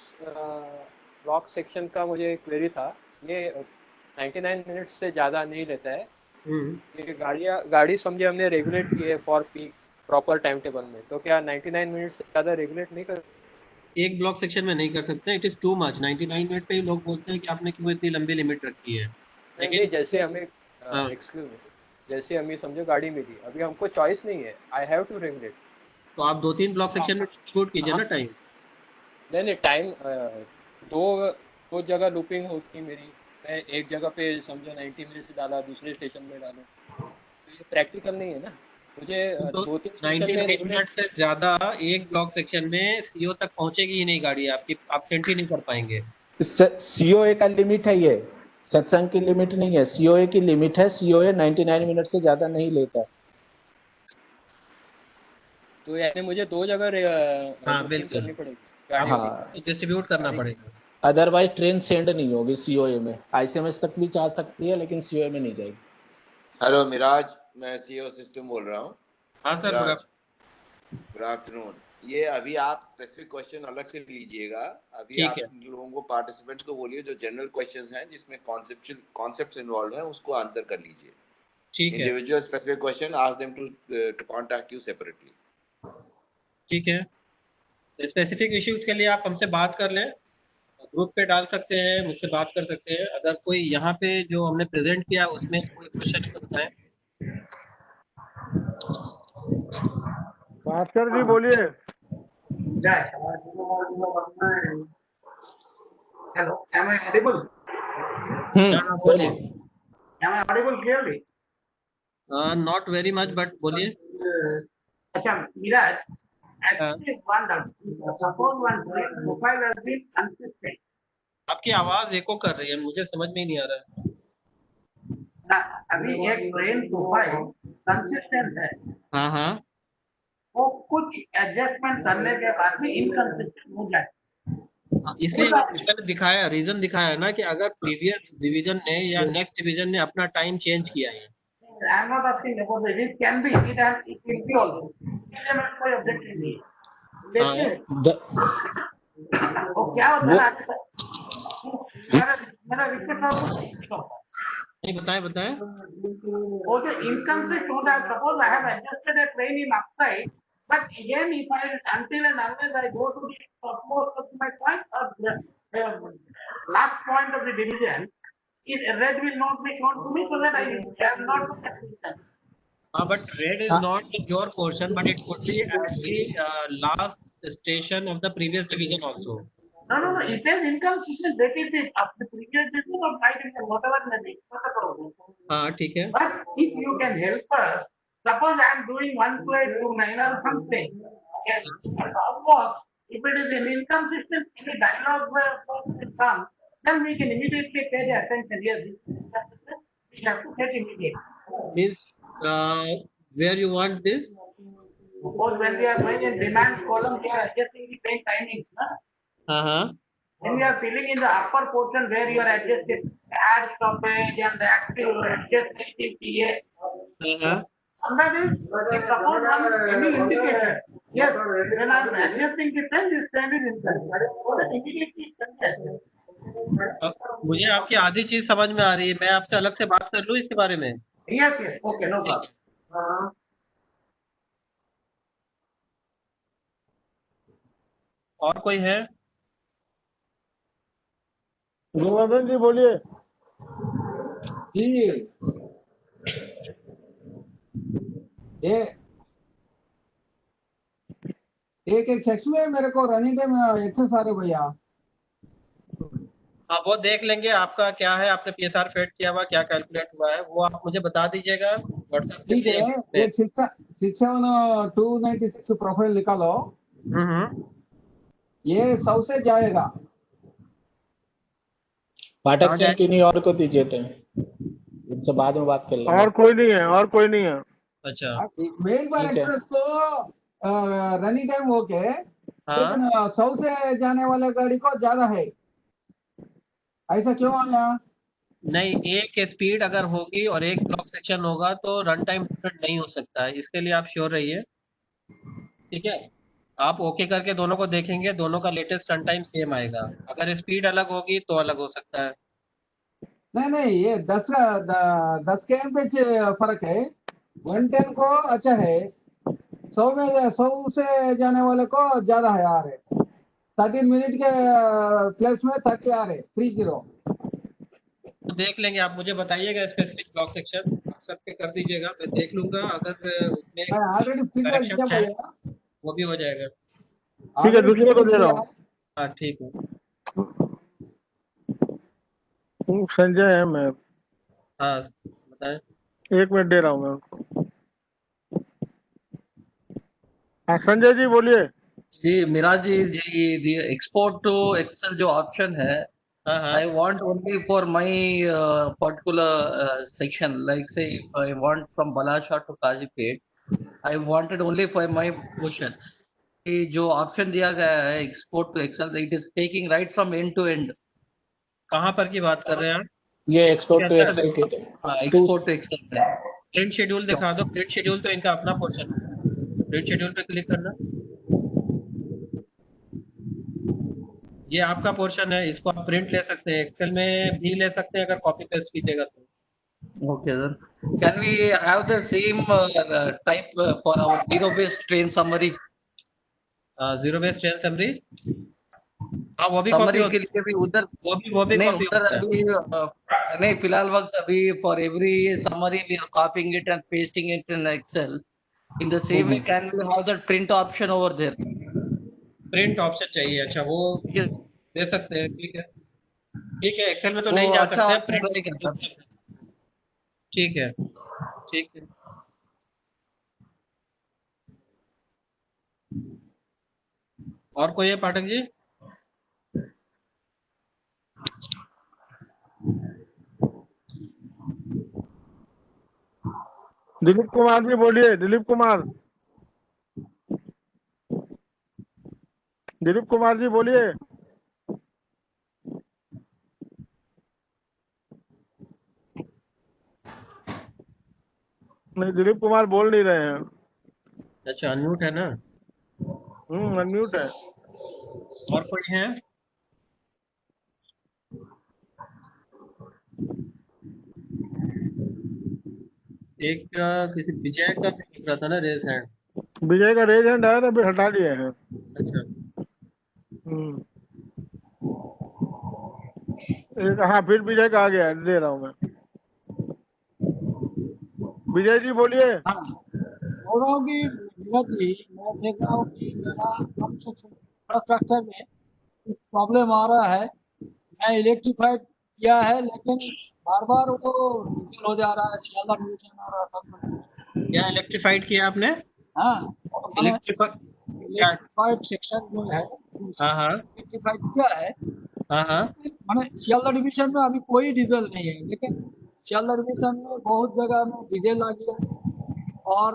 ब्लॉक सेक्शन का मुझे क्वेरी था। ये 99 मिनट्स से ज़्यादा नहीं लेता है। ये गाड़ी समझे हमने रेगुलेट की है for peak proper time table में, तो क्या 99 मिनट से ज़्यादा रेगुलेट नहीं कर? एक ब्लॉक सेक्शन में नहीं कर सकते, it is too much. 99 minute पे ही लोग बोलते हैं कि आपने क्यों इतनी लंबी लिमिट रखी है। नहीं नहीं, लेकिन जैसे हमें हाँ, एक्सक्यूज मी, जैसे हमें समझो गाड़ी मिली, अभी हमको चॉइस नहीं है, आई हैव टू रेगुलेट। तो आप 2-3 ब्लॉक सेक्शन में डिस्ट्रीब्यूट कीजिए ना टाइम। नहीं नहीं, टाइम दो दो जगह लूपिंग होती मेरी। मैं एक जगह पे समझो 90 मिनट्स डाला, दूसरे स्टेशन में डालूं, तो ये प्रैक्टिकल नहीं है ना। मुझे तो दो तीन स्टेशन में 99 रेगुलेट। मिनट से ज्यादा एक ब्लॉक सेक्शन में सीओ तक पहुंचेगी ही नहीं गाड़ी आपकी, आप सेंट ही नहीं कर पाएंगे। सीओए का लिमिट है ये, सत्संग की लिमिट नहीं है, सीओए की लिमिट है। सीओए 99 मिनट से ज्यादा नहीं लेता। तो यानी मुझे दो जगह हाँ लूपिंग बिल्कुल, करनी पड़ेगी गाड़ी की। हाँ, डिस्ट्रीब्यूट करना गाड़ी पड़ेगा। अदरवाइज ट्रेन सेंड नहीं होगी सीओए में। आईसीएमएस तक भी जा सकती है लेकिन सीओए में नहीं जाएगी। हेलो मिराज, मैं सीईओ सिस्टम बोल रहा हूँ। हाँ सर, मिराज, गुड आफ्टरनून। ये अभी आप स्पेसिफिक क्वेश्चन अलग से लीजिएगा। अभी ठीक आप है लोगों को, पार्टिसिपेंट्स को बोलिए जो जनरल क्वेश्चंस हैं जिसमें कॉन्सेप्ट्स इन्वॉल्व हैं उसको आंसर कर लीजिए। ठीक है individual specific question ask them to contact you separately. ठीक है। स्पेसिफिक इश्यूज के लिए आप हमसे बात कर लें, ग्रुप पे डाल सकते हैं, मुझसे बात कर सकते हैं। अगर कोई यहाँ पे जो हमने प्रेजेंट किया उसमें कोई क्वेश्चन है तो बताएं। भास्कर जी बोलिए। Hello, am I audible? हाँ बोलिए। Am I audible clearly? Not very much but बोलिए। अच्छा, Miraj, हाँ, actually one doubt. Suppose one profile has been consistent. आपकी आवाज एको कर रही है, मुझे समझ में ही नहीं आ रहा है। ना, अभी एक ट्रेन प्रोफाइल कंसिस्टेंट है, हाँ हाँ, वो कुछ एडजस्टमेंट करने के बाद भी इनकंसिस्टेंट हो जाए। इसलिए मैंने दिखाया, रीजन दिखाया ना कि अगर प्रीवियस डिवीजन ने या नेक्स्ट डिवीजन ने अपना टाइम चेंज किया है। I am not asking about this. It can be, it will be also. इसलिए मैं कोई ऑब्जेक्शन नहीं है। हाँ, लेकिन वो क्या होता है ना, मेरा रिक्वेस्ट नहीं बताएं बताएं। वो जो inconsistent होता है, suppose I have adjusted a train in upside, but again if I until and unless I go to the topmost of my point or the last point of the division, red will not be shown to me, so that I am not to get reason. But red is not your portion, but it could be at the last station of the previous division also. No. If there is inconsistent, that is it. Of the previous division or right division, whatever it may be. हाँ ठीक है। But if you can help us, suppose I am doing 1/8 or something, okay, almost, if it is an inconsistent in the dialogue comes, then we can immediately pay the attention. Yes, we have to get immediate. Means where you want this? Suppose when we are going in demands column, we are adjusting the train timings. हाँ When you are filling in the upper portion where you are adjusting add stoppage and the active adjusting PA. Under this, if suppose one any indication, yes, when I am adjusting the train, this train is inside. Immediately मुझे आपकी आधी चीज समझ में आ रही है, मैं आपसे अलग से बात कर लूँ इसके बारे में। yes, okay, no problem. और कोई है? गोवर्धन जी बोलिए। जी ये एक एक सेक्शन में मेरे को रनिंग टाइम एक्सेस आ रहे भैया। हाँ वो देख लेंगे आपका क्या है, आपने PSR फेड किया हुआ क्या कैलकुलेट हुआ है वो आप मुझे बता दीजिएगा व्हाट्सएप पे ठीक है, भी। एक 67296 प्रोफाइल निकालो, ये 100 से जाएगा। पाठक कहाँ सर जाए? किन्हीं और को दीजिए टाइम, इनसे बाद में बात कर लेंगे। और कोई नहीं है, और कोई नहीं है। अच्छा मेन बार ठीक है। एक्सप्रेस को रनिंग टाइम ओके, हाँ लेकिन 100 से जाने वाले गाड़ी को ज्यादा है, ऐसा क्यों आया? नहीं, एक स्पीड अगर होगी और एक ब्लॉक सेक्शन होगा तो रन टाइम डिफरेंट नहीं हो सकता है, इसके लिए आप श्योर रहिए। ठीक है, आप ओके करके दोनों को देखेंगे, दोनों का लेटेस्ट रन टाइम सेम आएगा, अगर स्पीड अलग होगी तो अलग हो सकता है। नहीं नहीं, ये 10 के एमपीएच फर्क है, 110 को अच्छा है, 100 से जाने वाले को ज्यादा है आ रहे, 13 मिनट के प्लेस में 30 आ रहे 30। तो देख लेंगे, आप मुझे बताइएगा स्पेसिफिक ब्लॉक सेक्शन व्हाट्सएप पे कर दीजिएगा, मैं देख लूंगा, अगर उसमें मैं ऑलरेडी फीडबैक दिया करेक्शन है भैया, वो भी हो जाएगा। ठीक है, दूसरे को दे रहा हूँ। हाँ ठीक है। संजय है, मैं हाँ बताएं। 1 मिनट दे रहा हूँ मैं उनको। हाँ संजय जी बोलिए। जी मिराज जी एक्सपोर्ट टू एक्सेल जो ऑप्शन है, हाँ हाँ I want only for my particular section, like say if I want from Balasha to Kazipet, I wanted only for my portion. ये जो ऑप्शन दिया गया है export to Excel, it is taking right from end to end. कहाँ पर की बात कर रहे हैं आप? ये एक्सपोर्ट टू एक्सेल की एक्सपोर्ट टू एक्सेल है। प्रिंट शेड्यूल दिखा दो, प्रिंट शेड्यूल तो इनका अपना पोर्शन है, प्रिंट शेड्यूल पे क्लिक करना, ये आपका पोर्शन है, इसको आप प्रिंट ले सकते हैं, एक्सेल में भी ले सकते हैं अगर कॉपी पेस्ट कीजिएगा तो। Okay then. Can we have the same type for our zero based train summary? Zero base train summary, हाँ वो भी कॉपी समरी होता के लिए भी उधर है, वो भी नहीं, कॉपी उधर होता है। अभी नहीं, फिलहाल वक्त अभी for every summary we are copying it and pasting it in Excel. In the same way, can we have that print option over there? Print option चाहिए, अच्छा वो दे सकते हैं, ठीक है ठीक है, एक्सेल में तो वो नहीं जा अच्छा सकते हैं, option प्रिंट रहेगा। ठीक है ठीक है। और कोई है पाठक जी? दिलीप कुमार जी बोलिए, दिलीप कुमार, दिलीप कुमार जी बोलिए। नहीं, दिलीप कुमार बोल नहीं रहे हैं। अच्छा अनम्यूट है ना। अनम्यूट है। और कोई है? एक किसी विजय का भी दिख रहा था ना रेस हैंड। विजय का रेज हैंड है ना, अभी हटा दिए हैं। अच्छा हाँ फिर विजय का आ गया, दे रहा हूँ मैं। विजय जी बोलिए। बोल रहा हूँ कि नीरज जी, मैं देख रहा हूँ कि मेरा इंफ्रास्ट्रक्चर में कुछ प्रॉब्लम आ रहा है, मैं इलेक्ट्रीफाइड किया है लेकिन बार बार वो डीजल हो जा रहा है, सियालदा डिवीजन और आसनसोल डिवीजन। क्या इलेक्ट्रीफाइड किया आपने? हाँ और मैंने इलेक्ट्रीफाइड सेक्शन जो है हाँ इलेक्ट्रीफाइड किया है, हाँ मैंने सियालदा डिवीजन में अभी कोई डीजल नहीं है, लेकिन सियालदा डिवीजन में बहुत जगह में डीजल आ गया और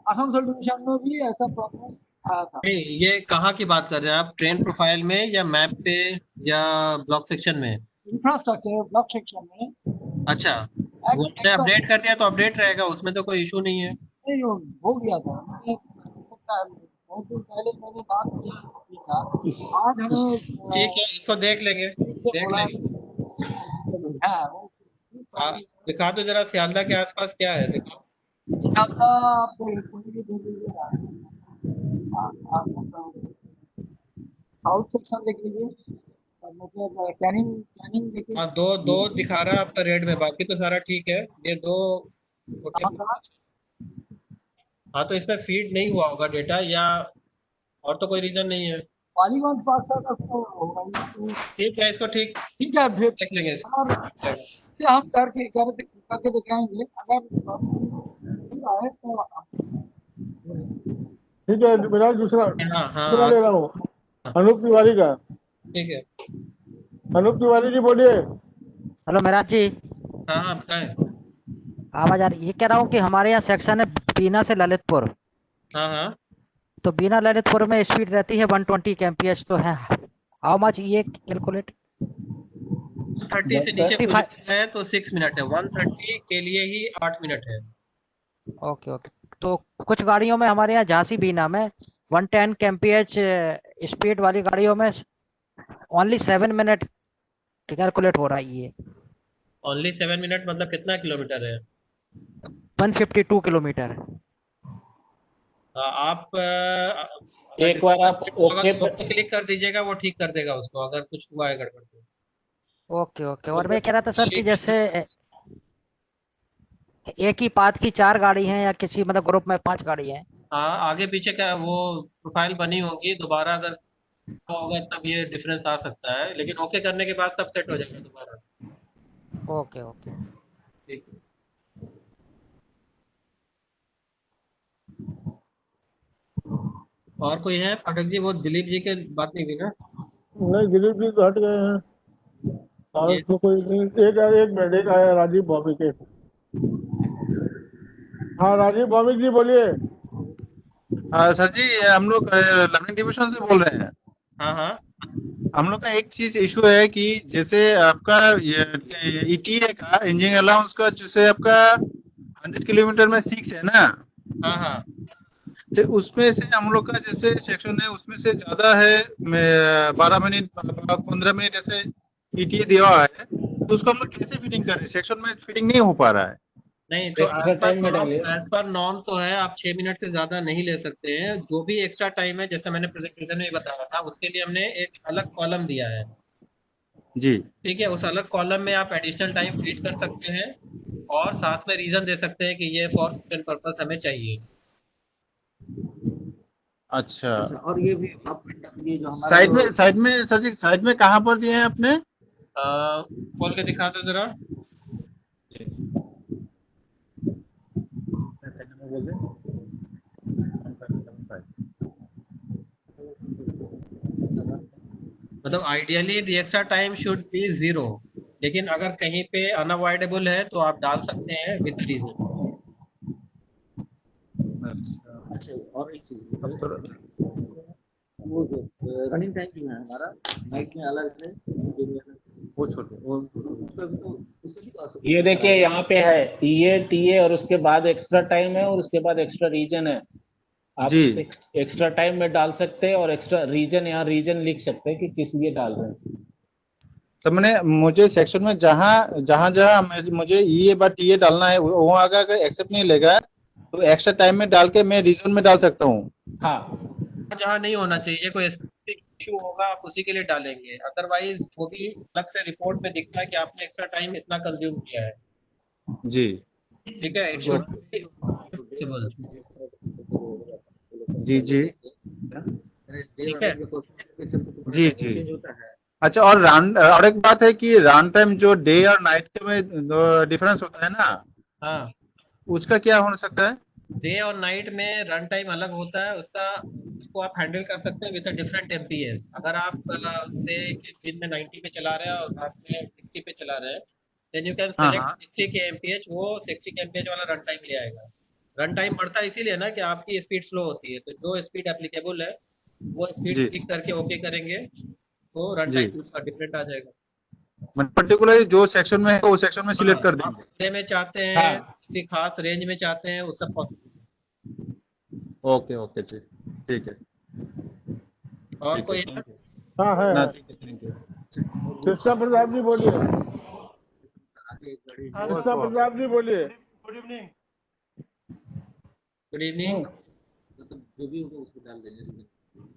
आसनसोल डिवीजन में भी ऐसा प्रॉब्लम आया था। नहीं, ये कहाँ की बात कर रहे हैं आप, ट्रेन प्रोफाइल में या मैप पे या ब्लॉक सेक्शन में? इंफ्रास्ट्रक्चर ब्लॉक सेक्शन में। अच्छा वो आपने अपडेट कर दिया तो अपडेट रहेगा, उसमें तो कोई इशू नहीं है। नहीं हो गया था, मैंने हो सकता है बहुत दिन पहले मैंने बात किया था, आज हमें ठीक है, इसको देख लेंगे, इससे देख बोला लेंगे। हाँ वो दिखा दो जरा सियालदा के आसपास क्या है, दिखाओ। सियालदा आप कोई भी दे दीजिएगा, साउथ सेक्शन देख लीजिए, मतलब कैनिंग देखिए। हाँ, दो दिखा रहा है आपका रेड में, बाकी तो सारा ठीक है। ये दो छोटे, हाँ तो इसमें फीड नहीं हुआ होगा डेटा, या और तो कोई रीजन नहीं है। वालीगंज पार्क सर्कस तो होगा ही, तो ठीक है, इसको ठीक ठीक है फिर। देख लेंगे और से हम करके दिखाएंगे, अगर रहा है तो ठीक है, मेरा दूसरा हाँ हाँ दूसरा ले रहा हूँ, अनूप तिवारी का। ठीक है। अनूप तिवारी जी बोलिए। हेलो मेराज जी, हाँ हाँ बताएं। आवाज आ रही? ये कह रहा हूँ कि हमारे यहाँ सेक्शन है बीना से ललितपुर, हाँ हाँ तो बीना ललितपुर में स्पीड रहती है 120 kmph तो है। हाउ मच ये कैलकुलेट? 30 से नीचे कुछ 55। भी है तो 6 मिनट है, 130 के लिए ही 8 मिनट है। ओके ओके, तो कुछ गाड़ियों में हमारे यहाँ झांसी बीना में 110 kmph स्पीड वाली गाड़ियों में ओनली 7 मिनट कैलकुलेट हो रहा है ये। ओनली 7 मिनट मतलब कितना किलोमीटर है? 152 किलोमीटर। आप एक बार आप ओके पे ओके क्लिक कर दीजिएगा, वो ठीक कर देगा उसको, अगर कुछ हुआ है गड़बड़ तो। ओके ओके, और मैं कह रहा था सर कि जैसे एक ही पाथ की 4 गाड़ी हैं या किसी मतलब ग्रुप में 5 गाड़ी हैं। हाँ, आगे पीछे का वो प्रोफाइल बनी होगी, दोबारा अगर होगा तब ये डिफरेंस आ सकता है, लेकिन ओके करने के बाद सब सेट हो जाएगा दोबारा। Okay okay. ठीक है। और कोई है पाठक जी? वो दिलीप जी के बात नहीं हुई ना? नहीं, दिलीप जी तो हट गए हैं, और तो कोई नहीं। एक मिनट, एक आया राजीव भौमिक के। हाँ, राजीव भौमिक जी बोलिए। सर जी, ये हम लोग लर्निंग डिवीजन से बोल रहे हैं। हाँ हाँ हम लोग का एक चीज इशू है कि जैसे आपका ईटीए का इंजन अलाउंस का जैसे आपका 100 किलोमीटर में 6 है ना, हाँ हाँ तो उसमें से हम लोग का जैसे सेक्शन है उसमें से ज्यादा है 12 मिनट 15 मिनट ऐसे ईटीए दिया हुआ है, तो उसको हम लोग कैसे फिटिंग कर रहे हैं? सेक्शन में फिटिंग नहीं हो पा रहा है। नहीं तो एक्स्ट्रा टाइम में डालिए। एज पर नॉर्म तो है, आप 6 मिनट से ज्यादा नहीं ले सकते हैं। जो भी एक्स्ट्रा टाइम है, जैसे मैंने प्रेजेंटेशन में बताया था, उसके लिए हमने एक अलग कॉलम दिया है। जी ठीक है, उस अलग कॉलम में आप एडिशनल टाइम फीड कर सकते हैं, और साथ में रीजन दे सकते हैं कि ये फॉर सर्टेन पर्पस हमें चाहिए। अच्छा, और ये भी आप ये जो हमारा साइड में सर जी, साइड में कहाँ पर दिए हैं आपने? खोल के दिखा दो जरा। मतलब ideally the extra time should be 0, लेकिन अगर कहीं पे अनअवॉइडेबल है तो आप डाल सकते हैं विद रीजन। अच्छा, और एक चीज, वो जो रनिंग टाइम जो है हमारा नाइट में अलग है, डे में अलग है, वो छोटे वो उसका भी तो ये देखिए यहाँ पे है ईए टीए और उसके बाद एक्स्ट्रा टाइम है और उसके बाद एक्स्ट्रा रीजन है। आप जी एक्स्ट्रा टाइम में डाल सकते हैं और एक्स्ट्रा रीजन, यहाँ रीजन लिख सकते हैं कि किस लिए डाल रहे हैं। तो मैंने मुझे सेक्शन में जहाँ जहाँ मुझे ये बात टीए डालना है वहाँ अगर एक्सेप्ट नहीं लेगा तो एक्स्ट्रा टाइम में डाल के मैं रीजन में डाल सकता हूँ। हाँ, जहाँ नहीं होना चाहिए, कोई स्पेसिफिक इशू होगा आप उसी के लिए डालेंगे, अदरवाइज वो भी अलग से रिपोर्ट में दिखता है कि आपने एक्स्ट्रा टाइम इतना कंज्यूम किया है। जी ठीक है, इट शुड बी पॉसिबल। जी जी ठीक है। जी जी। अच्छा, और और एक बात है कि रन टाइम जो डे और नाइट के में डिफरेंस होता है ना, हाँ, उसका क्या हो सकता है? डे और नाइट में रन टाइम अलग होता है उसका, उसको आप हैंडल कर सकते हैं विद अ डिफरेंट एमपीएस। अगर आप से दिन में 90 पे चला रहे हैं और रात में 60 पे चला रहे हैं, देन यू कैन हाँ सेलेक्ट हाँ 60 के एमपीएच, वो 60 के एमपीएच वाला रन टाइम ले आएगा। रन टाइम बढ़ता है इसीलिए ना कि आपकी स्पीड स्लो होती है, तो जो स्पीड एप्लीकेबल है वो स्पीड जी क्लिक करके ओके करेंगे तो रन जी, टाइम उसका डिफरेंट आ जाएगा। पर्टिकुलरली जो सेक्शन में है वो सेक्शन में सिलेक्ट कर आप देंगे। पूरे में चाहते हैं, हाँ, किसी खास रेंज में चाहते हैं, वो सब पॉसिबल। ओके ओके जी, ठीक है और ठीक है, कोई थैंक यू। हाँ है। ना ठीक है, थैंक यू। कृष्णा प्रताप जी बोलिए। हाँ कृष्णा प्रताप जी बोलिए। Good evening. Good evening. मतलब जो भी होगा उसको डाल देंगे।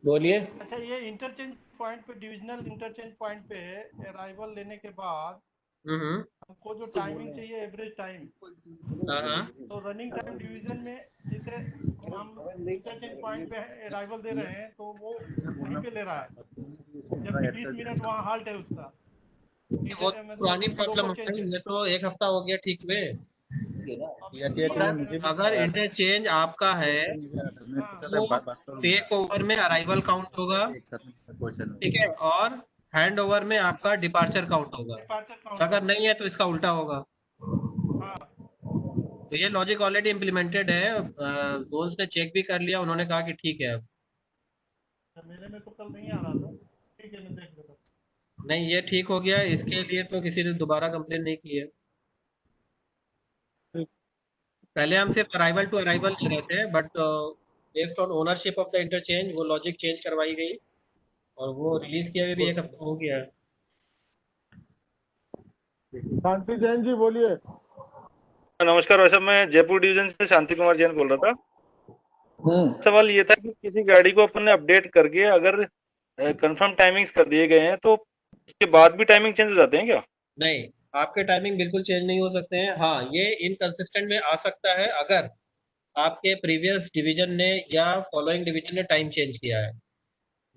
बोलिए। अच्छा, ये इंटरचेंज पॉइंट पे, डिविजनल इंटरचेंज पॉइंट पे अराइवल लेने के बाद हम्म। हमको जो टाइमिंग चाहिए, एवरेज टाइम, हाँ तो रनिंग टाइम डिवीजन में जैसे हम इंटरचेंज पॉइंट पे अराइवल दे रहे हैं तो वो वहीं पे ले रहा है, जबकि 20 मिनट वहाँ हाल्ट है उसका। वो पुरानी प्रॉब्लम हो गई, ये तो 1 हफ्ता हो गया ठीक हुए। अगर इंटरचेंज आपका है तो टेक ओवर में अराइवल काउंट होगा, ठीक है, और हैंड ओवर में आपका डिपार्चर काउंट होगा। अगर नहीं है तो इसका उल्टा होगा। तो ये लॉजिक ऑलरेडी इम्प्लीमेंटेड है, जोन्स ने चेक भी कर लिया, उन्होंने कहा कि ठीक है। अब मेरे में तो कल नहीं आ रहा था, ठीक है मैं देख लेता हूं। नहीं, ये ठीक हो गया, इसके लिए तो किसी ने दोबारा कंप्लेन नहीं की है। पहले हम सिर्फ अराइवल टू अराइवल ले रहे थे, but based on ownership of the interchange वो लॉजिक चेंज करवाई गई और वो रिलीज किया हुए भी 1 हफ्ता हो गया है। शांति जैन जी बोलिए। नमस्कार, वैसे मैं जयपुर डिवीजन से शांति कुमार जैन बोल रहा था। सवाल ये था कि किसी गाड़ी को अपन ने अपडेट करके अगर कंफर्म टाइमिंग्स कर दिए गए हैं तो उसके बाद भी टाइमिंग चेंज हो जाते हैं क्या? नहीं, आपके टाइमिंग बिल्कुल चेंज नहीं हो सकते हैं। हाँ, ये इनकंसिस्टेंट में आ सकता है अगर आपके प्रीवियस डिवीजन ने या फॉलोइंग डिवीजन ने टाइम चेंज किया है।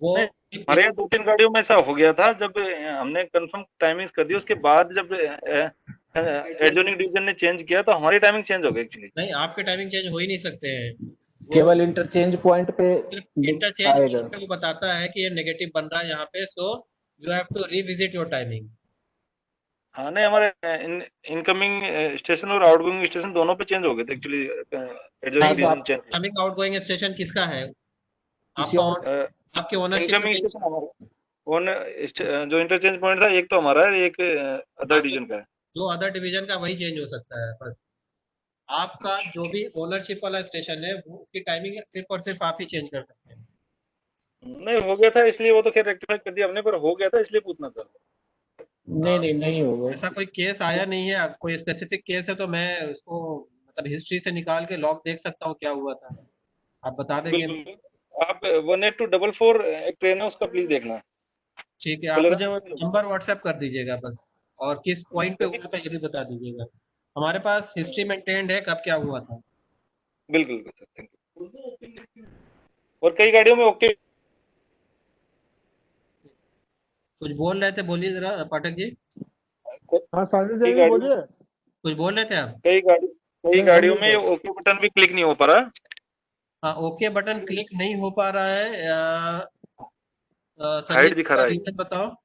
वो हमारे यहाँ 2-3 गाड़ियों में ऐसा हो गया था, जब हमने कंफर्म टाइमिंग्स कर दी उसके बाद जब एडजॉइनिंग डिवीजन ने चेंज किया तो हमारी टाइमिंग चेंज हो गई एक्चुअली। नहीं, आपके टाइमिंग चेंज हो ही नहीं सकते हैं। केवल इंटरचेंज पॉइंट पे इंटरचेंज पॉइंट पे वो बताता है कि ये नेगेटिव बन रहा है यहाँ पे, so you have to revisit your timing. हाँ नहीं, हमारे इनकमिंग स्टेशन और आउटगोइंग स्टेशन दोनों पे चेंज हो गए थे actually, adjoining division change. Incoming outgoing station किसका है? आपके ओनरशिप इनकमिंग स्टेशन हमारा, जो इंटरचेंज पॉइंट था एक तो हमारा है, एक अदर डिवीजन का है। जो अदर डिवीजन का वही चेंज हो सकता है बस। आपका जो भी ओनरशिप वाला स्टेशन है वो उसकी टाइमिंग सिर्फ और सिर्फ आप ही चेंज कर सकते हैं। नहीं हो गया था इसलिए, वो तो खैर रेक्टिफाई कर दिया हमने, पर हो गया था इसलिए पूछना था। नहीं होगा। ऐसा कोई केस आया नहीं है। कोई स्पेसिफिक केस है तो मैं उसको मतलब हिस्ट्री से निकाल के लॉग देख सकता हूँ क्या हुआ था, आप बता देंगे। आप 18244 एक ट्रेन है उसका प्लीज देखना। ठीक है, आप मुझे नंबर व्हाट्सएप कर दीजिएगा बस, और किस पॉइंट पे हुआ था ये भी बता दीजिएगा। हमारे पास हिस्ट्री मेंटेन्ड है कब क्या हुआ था। बिल्कुल सर, थैंक यू। और कई गाड़ियों में ओके। कुछ बोल रहे थे, बोलिए जरा पाठक जी। हाँ शांति जैन जी बोलिए। कुछ बोल रहे थे आप? कई गाड़ियों में ओके बटन भी क्लिक नहीं हो पा रहा। हाँ, ओके बटन क्लिक नहीं हो पा रहा है। हाइट दिखा रहा है। रीजन बताओ।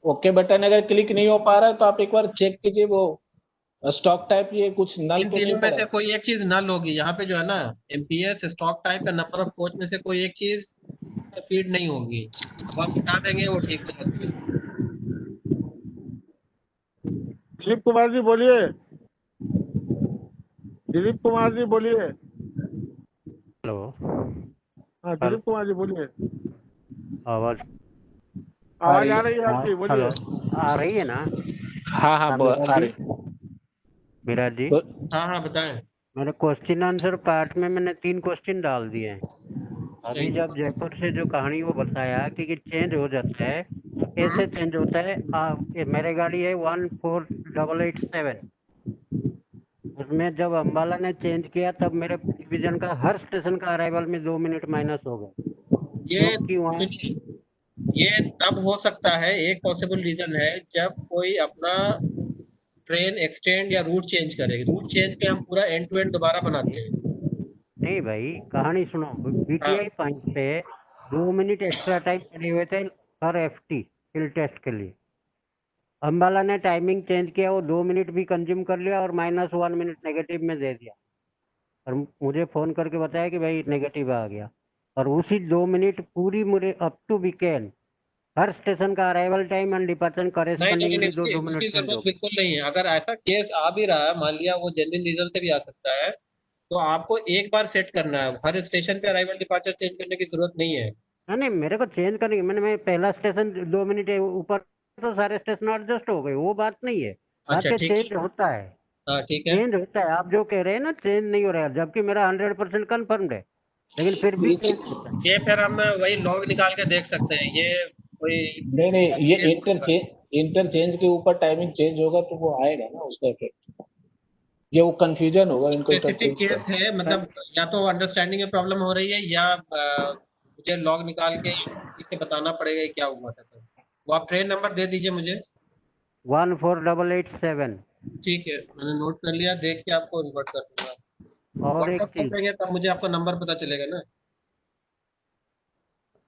ओके बटन अगर क्लिक नहीं हो पा रहा है तो आप एक बार चेक कीजिए, वो स्टॉक टाइप ये कुछ नल इन तो नहीं तीनों में पड़ा से कोई एक चीज नल होगी। यहाँ पे जो है ना, एमपीएस, स्टॉक टाइप या नंबर ऑफ कोच में से कोई एक चीज फीड नहीं होगी। वो आप बता देंगे, वो ठीक हो जाती है। दिलीप कुमार जी बोलिए। दिलीप कुमार जी बोलिए। हेलो। हाँ दिलीप कुमार जी बोलिए। आवाज आ रही है आपकी, बोलिए। आ रही है ना? हाँ आ रही। विराज जी, हाँ बताएं। मेरे क्वेश्चन आंसर पार्ट में मैंने 3 क्वेश्चन डाल दिए हैं। अभी जब जयपुर से जो कहानी वो बताया कि चेंज हो जाता है, तो कैसे चेंज होता है? मेरे गाड़ी है 14887, उसमें जब अम्बाला ने चेंज किया तब मेरे डिवीजन का हर स्टेशन का अराइवल में 2 मिनट माइनस हो गए। ये तब हो सकता है, एक पॉसिबल रीजन है जब कोई अपना ट्रेन एक्सटेंड या रूट चेंज करेगी। रूट चेंज पे हम पूरा एंड टू एंड दोबारा बनाते हैं। नहीं भाई, कहानी सुनो। बीटीआई पॉइंट पे 2 मिनट एक्स्ट्रा टाइम पड़े हुए थे हर एफटी हिल टेस्ट के लिए। अम्बाला ने टाइमिंग चेंज किया, वो 2 मिनट भी कंज्यूम कर लिया और -1 मिनट नेगेटिव में दे दिया, और मुझे फोन करके बताया कि भाई नेगेटिव आ गया। और उसी 2 मिनट पूरी मुझे अप टू वीकेंड हर स्टेशन का arrival time and departure correspondingly 2 minute उसकी चेंज जरूरत हो। बिल्कुल नहीं है। अगर ऐसा केस आ भी रहा है, मान लिया वो जेन्युइन रीजन से भी आ सकता है, तो आपको एक बार सेट करना है। हर स्टेशन पे अराइवल डिपार्चर चेंज करने की जरूरत नहीं है। नहीं, मेरे को चेंज करने मैं पहला स्टेशन 2 मिनट ऊपर तो सारे स्टेशन एडजस्ट हो गए, वो बात नहीं है। बात अच्छा, ठीक है। चेंज होता है। हाँ ठीक है। चेंज होता है, आप जो कह रहे हैं ना चेंज नहीं हो रहा है, जबकि मेरा 100% कन्फर्म्ड है। लेकिन फिर भी बीच चेंज होता है। ये फिर हम वही लॉग निकाल के देख सकते हैं, ये कोई नहीं ये specific इंटरचेंज के ऊपर टाइमिंग चेंज होगा तो वो आएगा ना उसका इफेक्ट। ये वो कंफ्यूजन होगा इनको स्पेसिफिक इंटरचेंज केस है, मतलब या तो अंडरस्टैंडिंग में प्रॉब्लम हो रही है या मुझे लॉग निकाल के से बताना पड़ेगा कि क्या हुआ था। तो वो आप ट्रेन नंबर दे दीजिए मुझे। 14887। ठीक है, मैंने नोट कर लिया, देख के आपको रिवर्ट कर दूंगा। और एक व्हाट्सएप कर चीज, देंगे तब मुझे आपका नंबर पता चलेगा ना।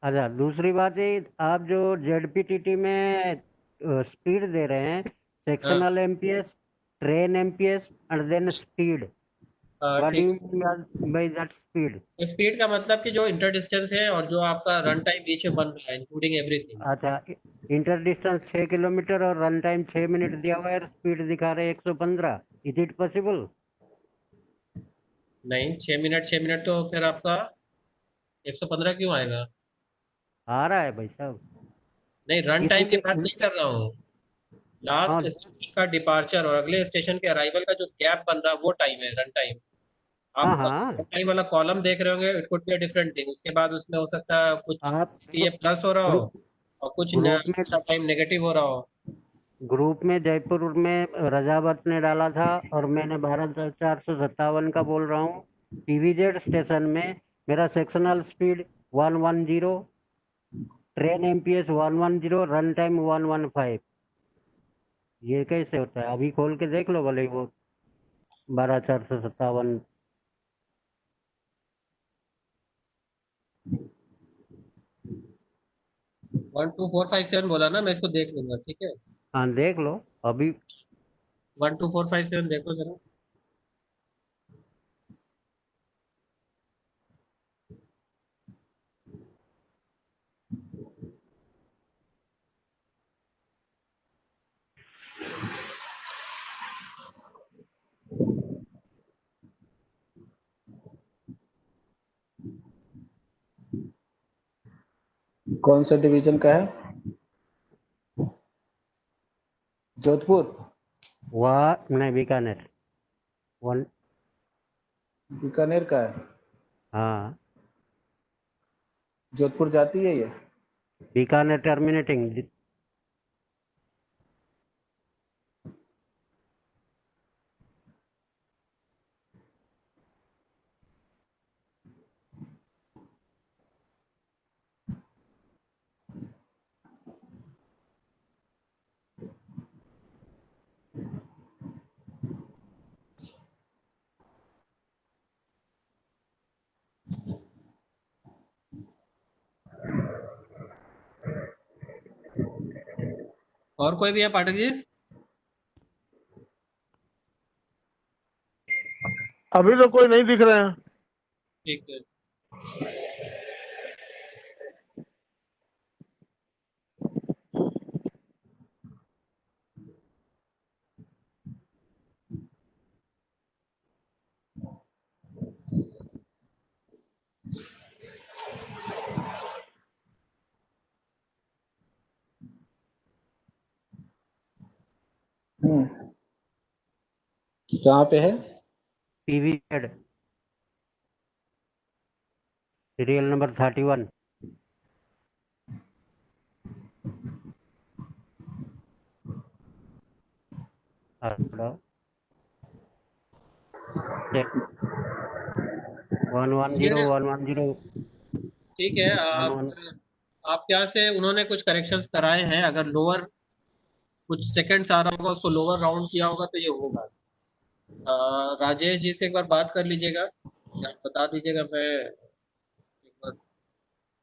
अच्छा दूसरी बात है, आप जो जेडपीटीटी में स्पीड दे रहे हैं, sectional MPS, train MPS and then speed, what do ठीक you mean by that speed? है, स्पीड का मतलब कि जो इंटर डिस्टेंस है और जो आपका रन टाइम बीच में बन रहा है इंक्लूडिंग एवरीथिंग। अच्छा, इंटर डिस्टेंस 6 किलोमीटर और रन टाइम 6 मिनट दिया हुआ है, स्पीड दिखा रहे हैं 115। Is it possible? नहीं, 6 मिनट तो फिर आपका 115 क्यों आएगा? आ रहा है भाई साहब। नहीं, रन टाइम की इसी बात नहीं कर रहा हूँ, हाँ लास्ट स्टेशन का डिपार्चर और अगले स्टेशन के अराइवल का जो गैप बन रहा है वो टाइम है, रन टाइम। हाँ आप हाँ, टाइम वाला कॉलम देख रहे होंगे, it could be a different thing. उसके बाद उसमें हो सकता है कुछ आप ये प्लस हो रहा हो ग्रुप और कुछ ग्रुप में एक्स्ट्रा टाइम नेगेटिव हो रहा हो। ग्रुप में जयपुर में रजावत ने डाला था और मैंने भारत 457 का बोल रहा हूँ। पीवीजेड स्टेशन में मेरा sectional speed 110, train MPS 110, run time 115। ये कैसे होता है? अभी खोल के देख लो भले ही वो 12457। 12457 बोला ना, मैं इसको देख लूंगा, ठीक है। हाँ देख लो अभी। 12457 देखो जरा। कौन सा डिवीजन का है? जोधपुर? वाह नहीं, बीकानेर। वन बीकानेर का है? हाँ, जोधपुर जाती है ये? बीकानेर टर्मिनेटिंग। और कोई भी है पाठक जी? अभी तो कोई नहीं दिख रहे हैं। ठीक है। कहाँ पे है? पीवीजेड सीरियल नंबर 31। हेलो, 110 110 ठीक है, 11। आप यहाँ से उन्होंने कुछ करेक्शंस कराए हैं, अगर लोअर कुछ सेकंड्स आ रहा होगा उसको लोअर राउंड किया होगा तो ये होगा। राजेश जी से एक बार बात कर लीजिएगा या बता दीजिएगा, मैं एक बार,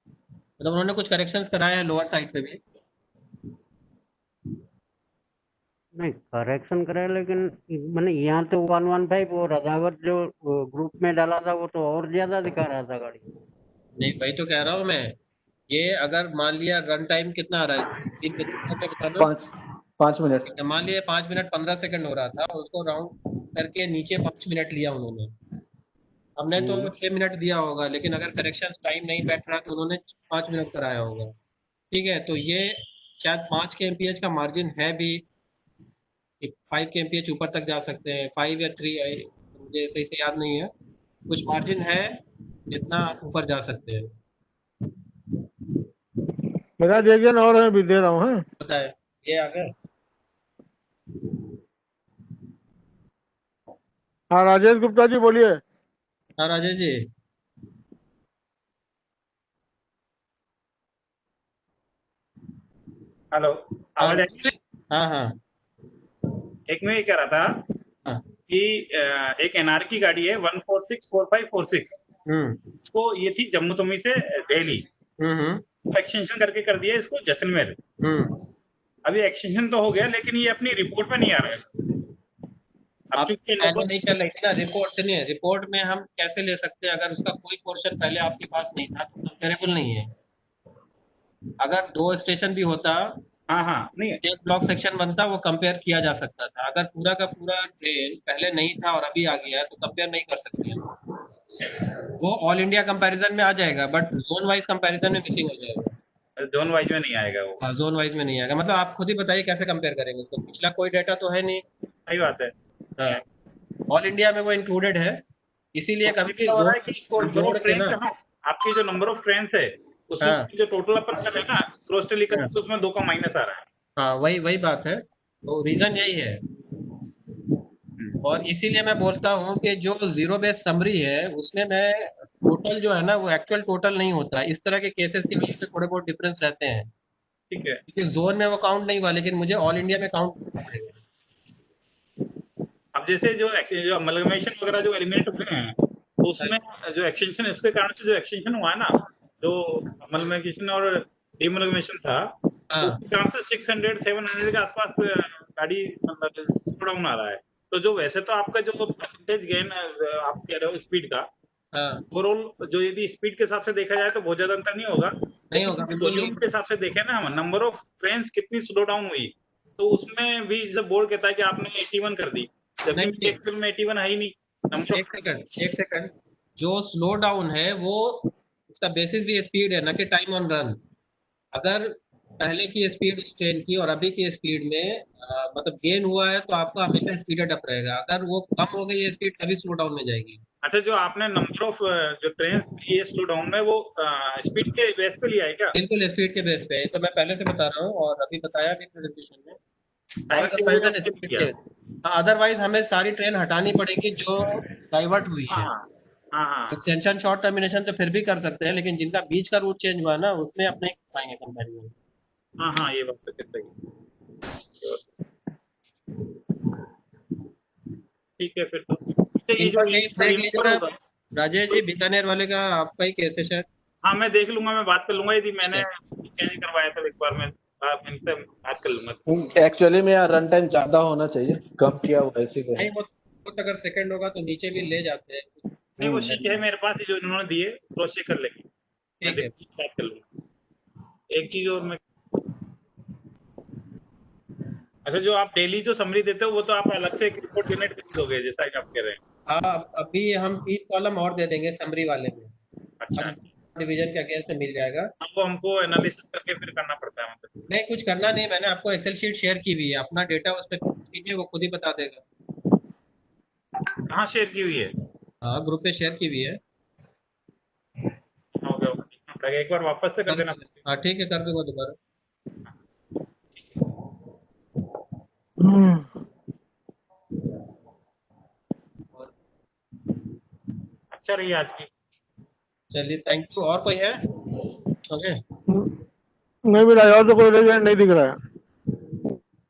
मतलब उन्होंने कुछ करेक्शंस कराए हैं लोअर साइड पे भी। नहीं करेक्शन करे, लेकिन मैंने यहाँ तो 115, वो रजावत जो ग्रुप में डाला था वो तो और ज्यादा दिखा रहा था गाड़ी। नहीं, वही तो कह रहा हूँ मैं, ये अगर मान लिया रन टाइम कितना आ रहा है इसका, स्क्रीन पे कितना पे बताना। 5 मिनट। ठीक है, मान लिया 5 मिनट 15 सेकंड हो रहा था, उसको राउंड करके नीचे 5 मिनट लिया उन्होंने। हमने तो 6 मिनट दिया होगा, लेकिन अगर करेक्शन टाइम नहीं बैठ रहा तो उन्होंने 5 मिनट कराया होगा। ठीक है, तो ये शायद 5 के एमपीएच का मार्जिन है भी, 5 के एमपीएच ऊपर तक जा सकते हैं, 5 या 3, मुझे सही से याद नहीं है, कुछ मार्जिन है। कितना आप ऊपर जा सकते हैं मेरा एक जन और है, भी दे रहा हूँ। बताए ये आ गए। हाँ राजेश गुप्ता जी बोलिए। हाँ राजेश जी। हेलो, आवाज आ रही है? हाँ हाँ एक मैं ये कह रहा था हाँ। कि एक एनआर की गाड़ी है 1464546, इसको ये थी जम्मू तवी से दिल्ली, एक्सटेंशन करके कर दिया इसको जैसलमेर। अभी एक्सटेंशन तो हो गया लेकिन ये अपनी रिपोर्ट में नहीं आ रहा है। आप पहले नहीं चल रही थी ना रिपोर्ट, नहीं है रिपोर्ट में हम कैसे ले सकते हैं अगर उसका कोई पोर्शन पहले आपके पास नहीं था तो कंपेरेबल नहीं है। अगर 2 स्टेशन भी होता, हाँ नहीं एक ब्लॉक सेक्शन बनता, वो कंपेयर किया जा सकता था। अगर पूरा का पूरा ट्रेन पहले नहीं था और अभी आ गया तो कंपेयर नहीं कर सकते हैं। वो ऑल इंडिया कंपैरिजन में आ जाएगा बट जोन वाइज कंपैरिजन में मिसिंग हो जाएगा। जोन वाइज में नहीं आएगा वो। हाँ जोन वाइज में नहीं आएगा। मतलब आप खुद ही बताइए कैसे कंपेयर करेंगे, तो पिछला कोई डाटा तो है नहीं। सही बात है। हाँ ऑल इंडिया में वो इंक्लूडेड है, इसीलिए कभी भी हो रहा है जोन कि को नंबर जोड़ ऑफ के ट्रेन ना। आपकी जो नंबर ऑफ ट्रेन है उसमें हाँ। जो टोटल अपन कर रहे हैं ना क्रॉस टेलीकास्ट, तो उसमें 2 का माइनस आ रहा है। हाँ वही बात है, तो रीजन यही है। और इसीलिए मैं बोलता हूँ कि जो जीरो बेस समरी है उसमें मैं टोटल जो है ना वो एक्चुअल टोटल नहीं होता। इस तरह के केसेस की वजह से थोड़े बहुत डिफरेंस रहते हैं। ठीक है, क्योंकि जोन में वो काउंट नहीं हुआ लेकिन मुझे ऑल इंडिया में काउंट पड़ेगा। अब जैसे जो अमलगमेशन वगैरह जो एलिमिनेट हुए हैं तो उसमें जो एक्सटेंशन, इसके कारण से जो एक्सटेंशन हुआ है ना, जो अमलगमेशन और डीमलगमेशन था, तो उसके कारण से 600-700 के आसपास गाड़ी मतलब स्लो डाउन आ रहा है। तो जो वैसे तो आपका जो परसेंटेज गेन आप कह रहे हो स्पीड का, ओवरऑल जो यदि स्पीड के हिसाब से देखा जाए तो बहुत ज्यादा अंतर नहीं होगा। नहीं होगा, बिल्कुल वॉल्यूम के हिसाब से देखें ना, नंबर ऑफ ट्रेन कितनी स्लो डाउन हुई, तो उसमें भी जब बोर्ड कहता है कि आपने 81 कर दी, जबकि एक्चुअल में 81 है ही नहीं। एक सेकंड, जो स्लो डाउन है वो उसका बेसिस भी स्पीड है ना कि टाइम ऑन रन। अगर पहले की स्पीड उस ट्रेन की और अभी की स्पीड में मतलब गेन हुआ है तो आपका हमेशा स्पीड अप रहेगा। अगर वो कम हो गई है स्पीड तभी स्लो डाउन में जाएगी। अच्छा, जो आपने नंबर ऑफ जो ट्रेन लिए स्लो डाउन में, वो स्पीड के बेस पे लिया है क्या? बिल्कुल स्पीड के बेस पे है, तो मैं पहले से बता रहा हूँ और अभी बताया भी प्रेजेंटेशन में। अदरवाइज हमें सारी ट्रेन हटानी पड़ेगी जो डाइवर्ट हुई है। एक्सटेंशन शॉर्ट टर्मिनेशन तो फिर भी कर सकते हैं, लेकिन जिनका बीच का रूट चेंज हुआ ना उसमें अपने पाएंगे कंपैरिजन। हाँ ये बात तो सही है। ठीक है फिर तो इनका केस देख लीजिएगा राजेश जी, बीकानेर वाले का आपका ही केस है शायद। हाँ मैं देख लूंगा, मैं बात कर लूंगा। यदि मैंने चेंज करवाया था एक बार, मैं इनसे बात कर लूंगा। एक्चुअली में यार रन टाइम ज्यादा होना चाहिए, कम किया हुआ इसी को। नहीं वो अगर सेकंड होगा तो नीचे भी ले जाते हैं। नहीं वो शीट है मेरे पास, जो इन्होंने दिए क्रॉस चेक कर लेंगे। ठीक है, बात कर लूंगा। एक चीज और मैं, अच्छा जो आप डेली जो समरी देते हो वो तो आप अलग से एक रिपोर्ट जनरेट कर दोगे जैसा कि आप कह रहे हैं? हाँ अभी हम 3 कॉलम और दे देंगे समरी वाले में। अच्छा, डिवीजन के अगेंस्ट में मिल जाएगा। आपको हमको एनालिसिस करके फिर करना पड़ता है मतलब? नहीं कुछ करना नहीं, मैंने आपको एक्सेल शीट शेयर की हुई है, अपना डेटा उस पर कीजिए, वो खुद ही बता देगा। कहाँ शेयर की हुई है? हाँ ग्रुप पे शेयर की हुई है। ओके, एक बार वापस से कर देना। हाँ ठीक है, कर दूंगा दोबारा। अच्छा रही आज की। चलिए थैंक यू। और कोई है? ओके नहीं मिला यार, तो कोई रेजेंट नहीं दिख रहा है।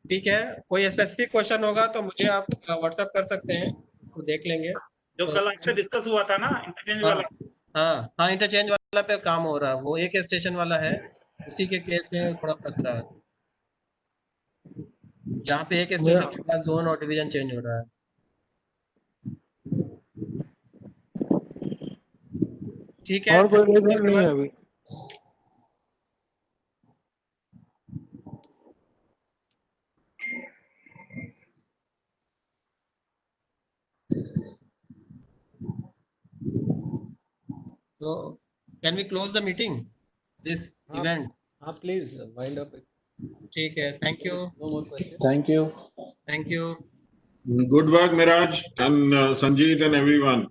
ठीक है, कोई स्पेसिफिक क्वेश्चन होगा तो मुझे आप व्हाट्सएप कर सकते हैं, तो देख लेंगे। जो कल आपसे डिस्कस हुआ था ना इंटरचेंज वाला, हाँ इंटरचेंज वाला पे काम हो रहा है, वो एक स्टेशन वाला है, उसी के केस में थोड़ा फंस रहा है, जहाँ पे एक स्टेशन के पास जोन और डिवीजन चेंज हो रहा है। ठीक है, और कोई रेजेंट नहीं है अभी। So can we close the meeting, this event? Please wind up. ठीक है, thank you. No more questions. Thank you. Thank you. Good work, Miraj and Sanjeet and everyone.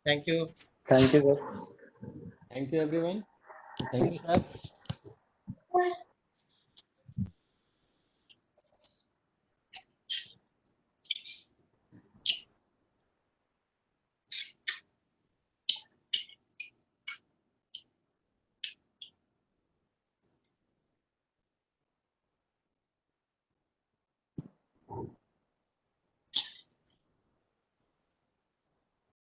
Thank you. Thank you, sir. Thank you everyone. Thank you, sir.